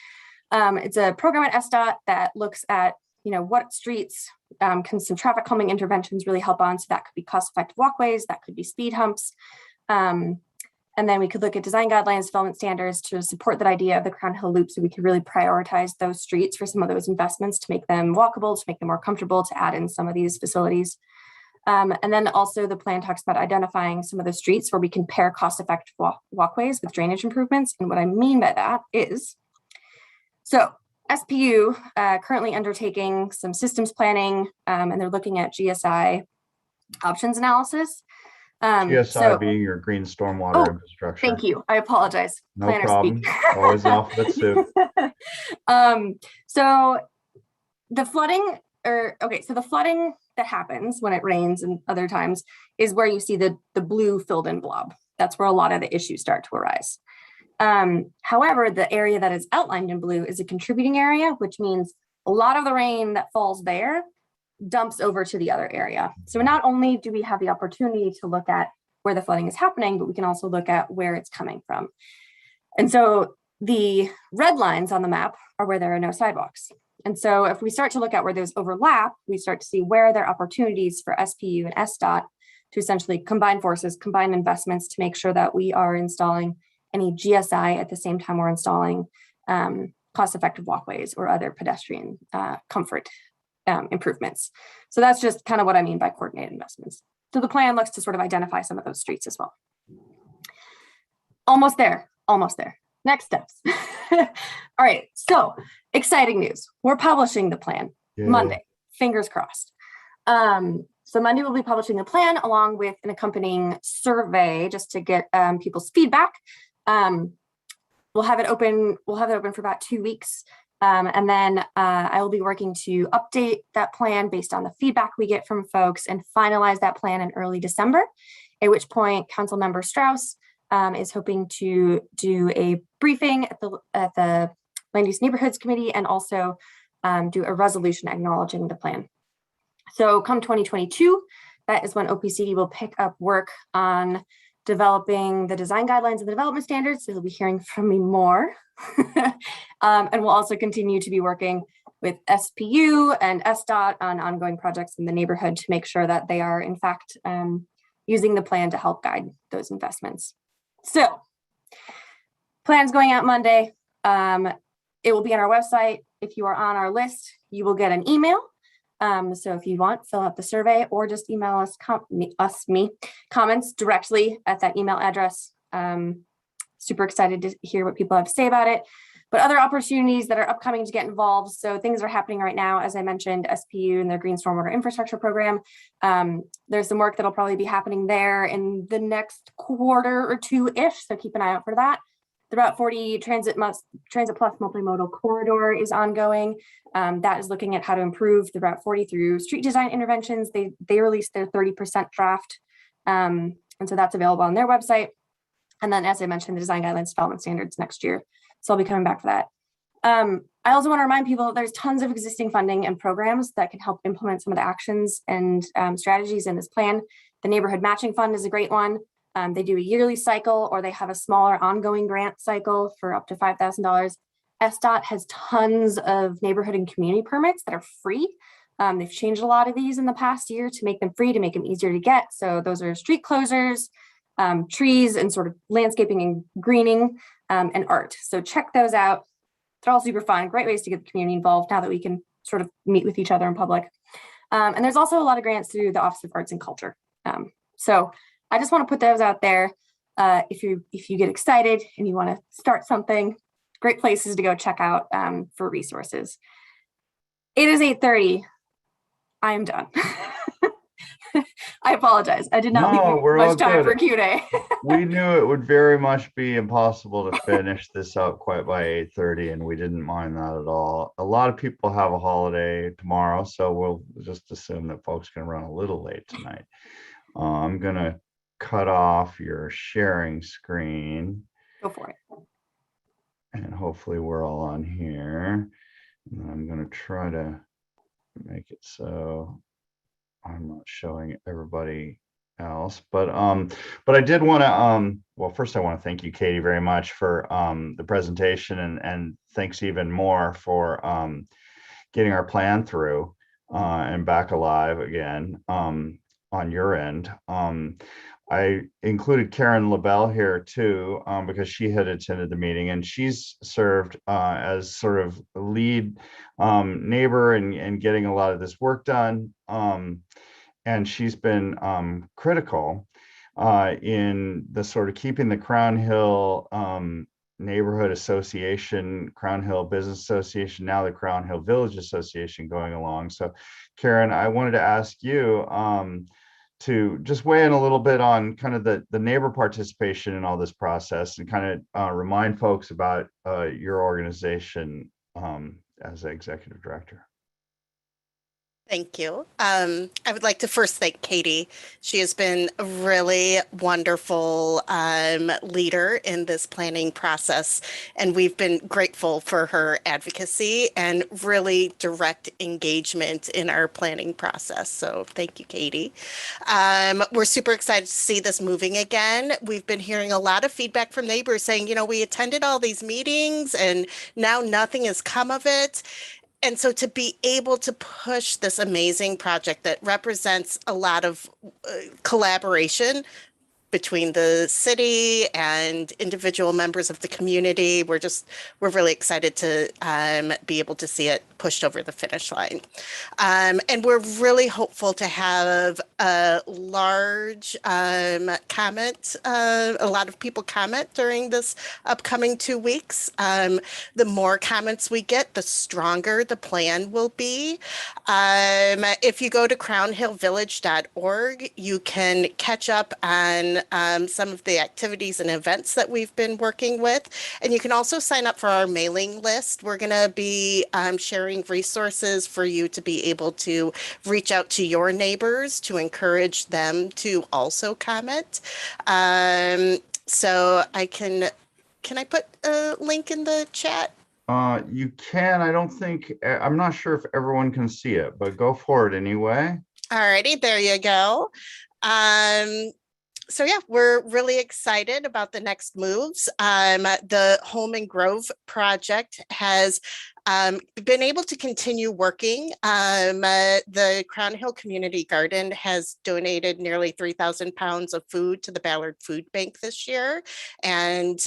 It's a program at SDOT that looks at, you know, what streets can some traffic calming interventions really help on. So that could be cost-effective walkways, that could be speed humps. And then we could look at design guidelines, development standards to support that idea of the Crown Hill Loop, so we could really prioritize those streets for some of those investments to make them walkable, to make them more comfortable, to add in some of these facilities. And then also the plan talks about identifying some of the streets where we can pair cost-effective walkways with drainage improvements. And what I mean by that is, so SPU currently undertaking some systems planning, and they're looking at GSI options analysis. GSI being your green stormwater infrastructure. Thank you. I apologize. No Planner problem. speak. Always an alphabet soup. So the flooding, so the flooding that happens when it rains and other times is where you see the blue filled in blob. That's where a lot of the issues start to arise. However, the area that is outlined in blue is a contributing area, which means a lot of the rain that falls there dumps over to the other area. So not only do we have the opportunity to look at where the flooding is happening, but we can also look at where it's coming from. And so the red lines on the map are where there are no sidewalks. And so if we start to look at where those overlap, we start to see where there are opportunities for SPU and SDOT to essentially combine forces, combine investments to make sure that we are installing any GSI at the same time we're installing cost-effective walkways or other pedestrian comfort improvements. So that's just kind of what I mean by coordinated investments. So the plan looks to sort of identify some of those streets as well. Almost there, almost there. Next steps. All right, so exciting news. We're publishing the plan Monday, fingers crossed. So Monday we'll be publishing the plan along with an accompanying survey just to get people's feedback. We'll have it open for about 2 weeks. And then I will be working to update that plan based on the feedback we get from folks and finalize that plan in early December, at which point Councilmember Strauss is hoping to do a briefing at the Land Use Neighborhoods Committee and also do a resolution acknowledging the plan. So come 2022, that is when OPCD will pick up work on developing the design guidelines and the development standards. So you'll be hearing from me more. And we'll also continue to be working with SPU and SDOT on ongoing projects in the neighborhood to make sure that they are in fact using the plan to help guide those investments. So plan's going out Monday. It will be on our website. If you are on our list, you will get an email. So if you want, fill out the survey or just email us, comments directly at that email address. Super excited to hear what people have to say about it. But other opportunities that are upcoming to get involved. So things are happening right now, as I mentioned, SPU and their Green Stormwater Infrastructure Program. There's some work that'll probably be happening there in the next quarter or two-ish. So keep an eye out for that. The Route 40 Transit Plus multimodal corridor is ongoing. That is looking at how to improve the Route 40 through street design interventions. They released their 30% draft. And so that's available on their website. And then, as I mentioned, the design guidelines development standards next year. So I'll be coming back for that. I also want to remind people that there's tons of existing funding and programs that can help implement some of the actions and strategies in this plan. The Neighborhood Matching Fund is a great one. They do a yearly cycle or they have a smaller ongoing grant cycle for up to $5,000. SDOT has tons of neighborhood and community permits that are free. They've changed a lot of these in the past year to make them free, to make them easier to get. So those are street closures, trees and sort of landscaping and greening and art. So check those out. They're all super fun, great ways to get the community involved now that we can sort of meet with each other in public. And there's also a lot of grants through the Office of Arts and Culture. So I just want to put those out there. If you get excited and you want to start something, great places to go check out for resources. It is 8:30. I am done. I apologize. I did not leave much time for Q&A. We knew it would very much be impossible to finish this up quite by 8:30, and we didn't mind that at all. A lot of people have a holiday tomorrow, so we'll just assume that folks can run a little late tonight. I'm going to cut off your sharing screen. Go for it. And hopefully we're all on here. And I'm going to try to make it so I'm not showing everybody else, but I did want to well, first I want to thank you, Katie, very much for the presentation, and thanks even more for getting our plan through and back alive again on your end. I included Karen LaBelle here too, because she had attended the meeting, and she's served as sort of lead neighbor and getting a lot of this work done. And she's been critical in the sort of keeping the Crown Hill Neighborhood Association, Crown Hill Business Association, now the Crown Hill Village Association going along. So Karen, I wanted to ask you, to just weigh in a little bit on kind of the neighbor participation in all this process and kind of remind folks about your organization as executive director. Thank you. I would like to first thank Katy. She has been a really wonderful leader in this planning process, and we've been grateful for her advocacy and really direct engagement in our planning process. So thank you, Katy. We're super excited to see this moving again. We've been hearing a lot of feedback from neighbors saying, you know, we attended all these meetings and now nothing has come of it. And so to be able to push this amazing project that represents a lot of collaboration between the city and individual members of the community, we're really excited to be able to see it pushed over the finish line. And we're really hopeful to have a large comment, a lot of people comment during this upcoming 2 weeks. The more comments we get, the stronger the plan will be. If you go to crownhillvillage.org, you can catch up on some of the activities and events that we've been working with. And you can also sign up for our mailing list. We're going to be sharing resources for you to be able to reach out to your neighbors to encourage them to also comment. So can I put a link in the chat? You can. I'm not sure if everyone can see it, but go for it anyway. All righty, there you go. So yeah, we're really excited about the next moves. The Home and Grove project has been able to continue working. The Crown Hill Community Garden has donated nearly 3,000 pounds of food to the Ballard Food Bank this year. And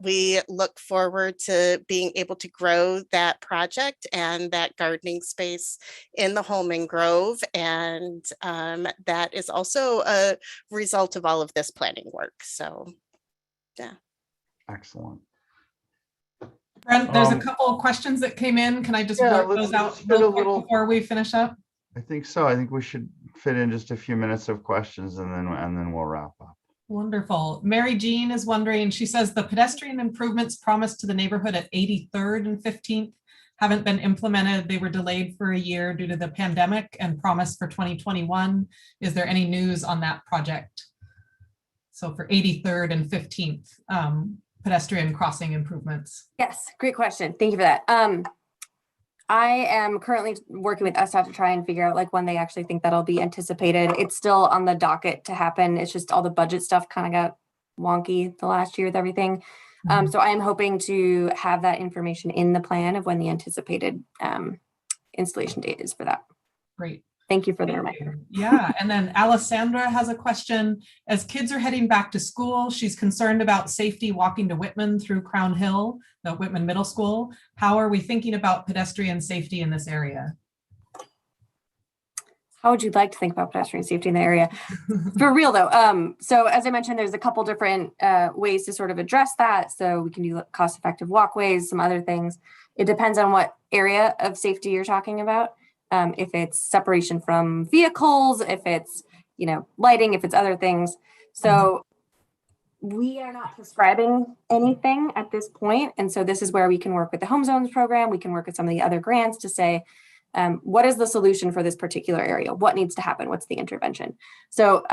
we look forward to being able to grow that project and that gardening space in the Home and Grove. And that is also a result of all of this planning work. So, yeah. Excellent. Brent, there's a couple of questions that came in. Can I just work those out real quick before we finish up? I think so. I think we should fit in just a few minutes of questions and then we'll wrap up. Wonderful. Mary Jean is wondering, she says the pedestrian improvements promised to the neighborhood at 83rd and 15th haven't been implemented. They were delayed for a year due to the pandemic and promised for 2021. Is there any news on that project? So for 83rd and 15th, pedestrian crossing improvements. Yes, great question. Thank you for that. I am currently working with SDOT to try and figure out like when they actually think that'll be anticipated. It's still on the docket to happen. It's just all the budget stuff kind of got wonky the last year with everything. So I am hoping to have that information in the plan of when the anticipated installation date is for that. Great. Thank you for the reminder. Yeah, and then Alessandra has a question. As kids are heading back to school, she's concerned about safety walking to Whitman through Crown Hill, the Whitman Middle School. How are we thinking about pedestrian safety in this area? How would you like to think about pedestrian safety in the area? For real though, so as I mentioned, there's a couple different ways to sort of address that. So we can do cost-effective walkways, some other things. It depends on what area of safety you're talking about. If it's separation from vehicles, if it's, lighting, if it's other things. So we are not prescribing anything at this point. And so this is where we can work with the Home Zones program. We can work with some of the other grants to say, what is the solution for this particular area? What needs to happen? What's the intervention? So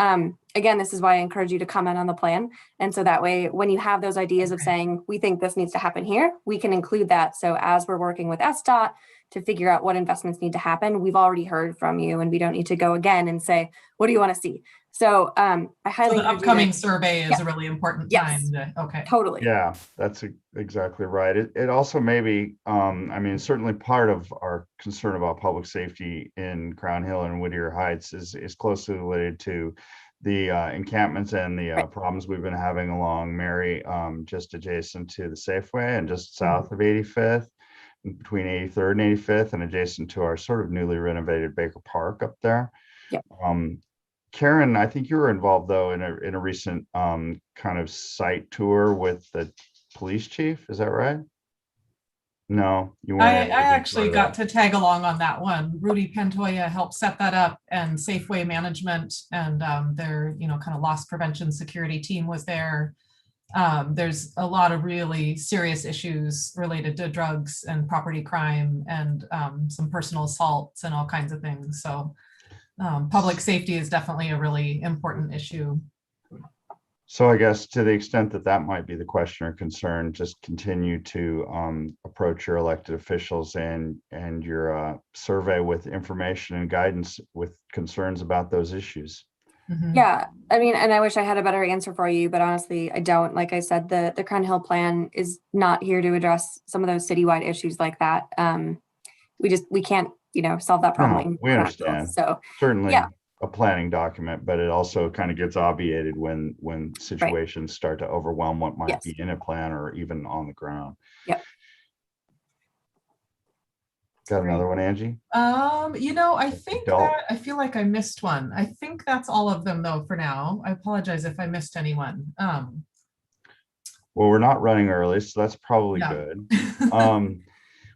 again, this is why I encourage you to comment on the plan. And so that way, when you have those ideas of saying, we think this needs to happen here, we can include that. So as we're working with SDOT to figure out what investments need to happen, we've already heard from you and we don't need to go again and say, what do you want to see? So I highly the upcoming survey is a really important time. Okay. Totally. Yeah, that's exactly right. It also may be, certainly part of our concern about public safety in Crown Hill and Whittier Heights is closely related to the encampments and the problems we've been having along Mary, just adjacent to the Safeway and just south of 85th, between 83rd and 85th, and adjacent to our sort of newly renovated Baker Park up there. Yep. Karen, I think you were involved though in a recent kind of site tour with the police chief. Is that right? No, you I weren't. able to be part actually of got that. to tag along on that one. Rudy Pantoja helped set that up, and Safeway Management and their, kind of loss prevention security team was there. There's a lot of really serious issues related to drugs and property crime and some personal assaults and all kinds of things. So public safety is definitely a really important issue. So I guess to the extent that that might be the question or concern, just continue to approach your elected officials and your survey with information and guidance with concerns about those issues. Mhm. Yeah, I mean, and I wish I had a better answer for you, but honestly, I don't. Like I said, the Crown Hill plan is not here to address some of those citywide issues like that. We can't, solve that problem. No, in we Crown Hill. understand. So Certainly yeah. a planning document, but it also kind of gets obviated when situations start to overwhelm what might Yes. be in a plan or even on the ground. Yep. Got another one, Angie? I think Adult. that I feel like I missed one. I think that's all of them though for now. I apologize if I missed anyone. Well, we're not running early, so that's probably Yeah. good.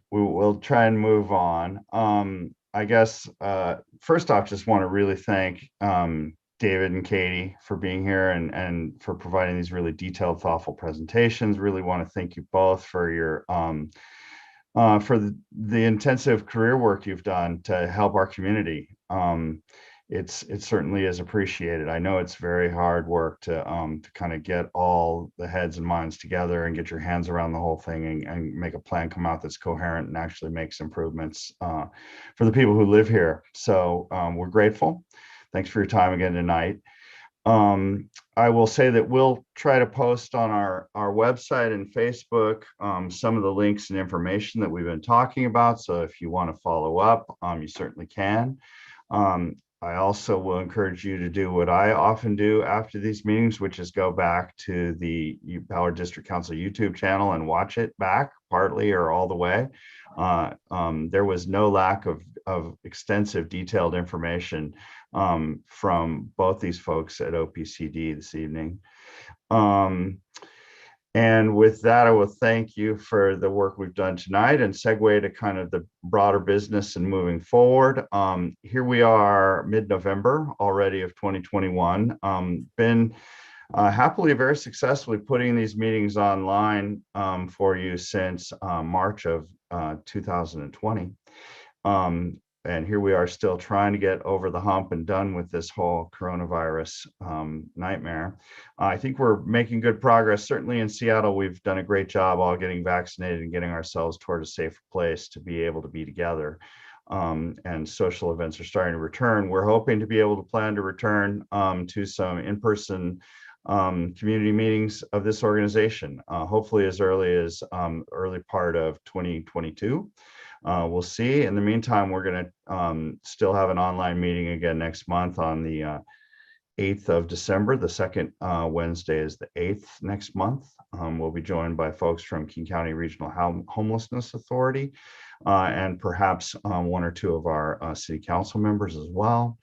We'll try and move on. I guess first off, just want to really thank David and Katy for being here and for providing these really detailed, thoughtful presentations. Really want to thank you both for your for the intensive career work you've done to help our community. It certainly is appreciated. I know it's very hard work to kind of get all the heads and minds together and get your hands around the whole thing and make a plan come out that's coherent and actually makes improvements for the people who live here. So we're grateful. Thanks for your time again tonight. I will say that we'll try to post on our website and Facebook some of the links and information that we've been talking about. So if you want to follow up, you certainly can. I also will encourage you to do what I often do after these meetings, which is go back to the Ballard District Council YouTube channel and watch it back partly or all the way. There was no lack of extensive detailed information from both these folks at OPCD this evening. And with that, I will thank you for the work we've done tonight and segue to kind of the broader business and moving forward. Here we are mid-November already of 2021. Been happily very successfully putting these meetings online for you since March of 2020. And here we are still trying to get over the hump and done with this whole coronavirus nightmare. I think we're making good progress. Certainly in Seattle, we've done a great job all getting vaccinated and getting ourselves toward a safer place to be able to be together. And social events are starting to return. We're hoping to be able to plan to return to some in-person community meetings of this organization, hopefully as early as early part of 2022. We'll see. In the meantime, we're going to still have an online meeting again next month on the 8th of December. The second Wednesday is the 8th next month. We'll be joined by folks from King County Regional Homelessness Authority and perhaps one or two of our city council members as well.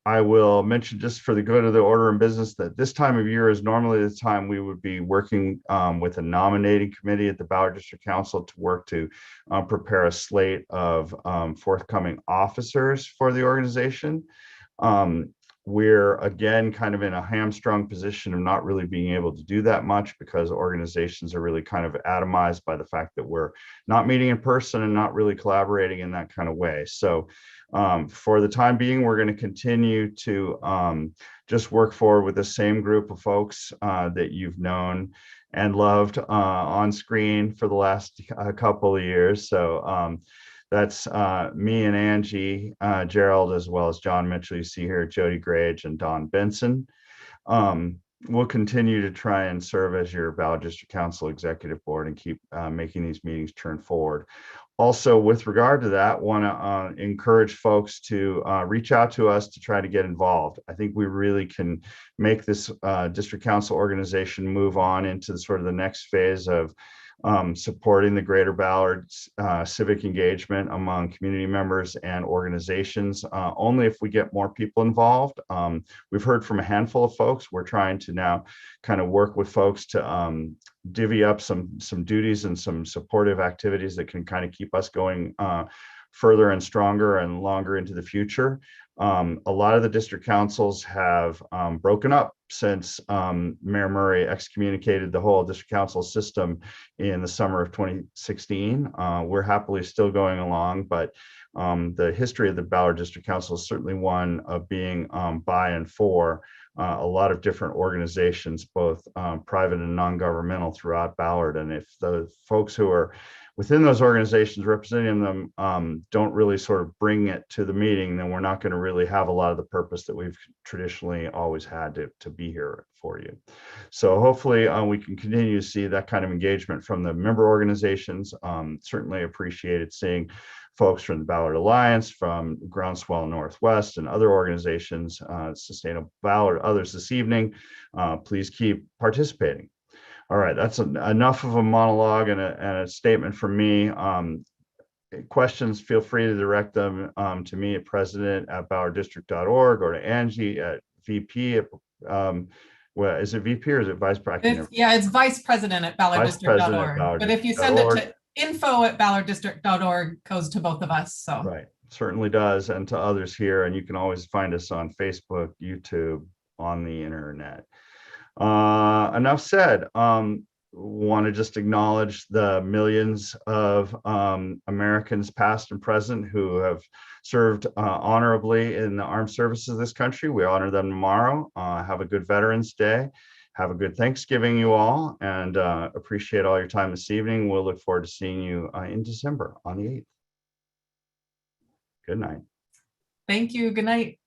I will mention, just for the good of the order in business, that this time of year is normally the time we would be working with a nominating committee at the Ballard District Council to work to prepare a slate of forthcoming officers for the organization. We're again kind of in a hamstrung position of not really being able to do that much because organizations are really kind of atomized by the fact that we're not meeting in person and not really collaborating in that kind of way. So for the time being, we're going to continue to just work forward with the same group of folks that you've known and loved on screen for the last couple of years. So that's me and Angie, Gerald, as well as John Mitchell, you see here, Jody Grage and Don Benson. We'll continue to try and serve as your Ballard District Council Executive Board and keep making these meetings turn forward. Also, with regard to that, want to encourage folks to reach out to us to try to get involved. I think we really can make this district council organization move on into sort of the next phase of supporting the Greater Ballard civic engagement among community members and organizations, only if we get more people involved. We've heard from a handful of folks. We're trying to now kind of work with folks to divvy up some duties and some supportive activities that can kind of keep us going further and stronger and longer into the future. A lot of the district councils have broken up since Mayor Murray excommunicated the whole district council system in the summer of 2016. We're happily still going along, but the history of the Ballard District Council is certainly one of being by and for a lot of different organizations, both private and non-governmental throughout Ballard. And if the folks who are within those organizations representing them don't really sort of bring it to the meeting, then we're not going to really have a lot of the purpose that we've traditionally always had to be here for you. So hopefully we can continue to see that kind of engagement from the member organizations. Certainly appreciated seeing folks from the Ballard Alliance, from Groundswell Northwest, and other organizations, Sustainable Ballard, others this evening. Please keep participating. All right, that's enough of a monologue and a statement from me. Questions, feel free to direct them to me at president@ballarddistrict.org, or to Angie at VP at, well, is it VP or is it Vice President? Yeah, it's Vice President at ballarddistrict.org. But if you send it to info@ballarddistrict.org, goes to both of us. So right, certainly does, and to others here. And you can always find us on Facebook, YouTube, on the internet. Enough said. Want to just acknowledge the millions of Americans past and present who have served honorably in the armed services of this country. We honor them tomorrow. Have a good Veterans Day. Have a good Thanksgiving, you all, and appreciate all your time this evening. We'll look forward to seeing you in December on the 8th. Good night. thank you. Good night.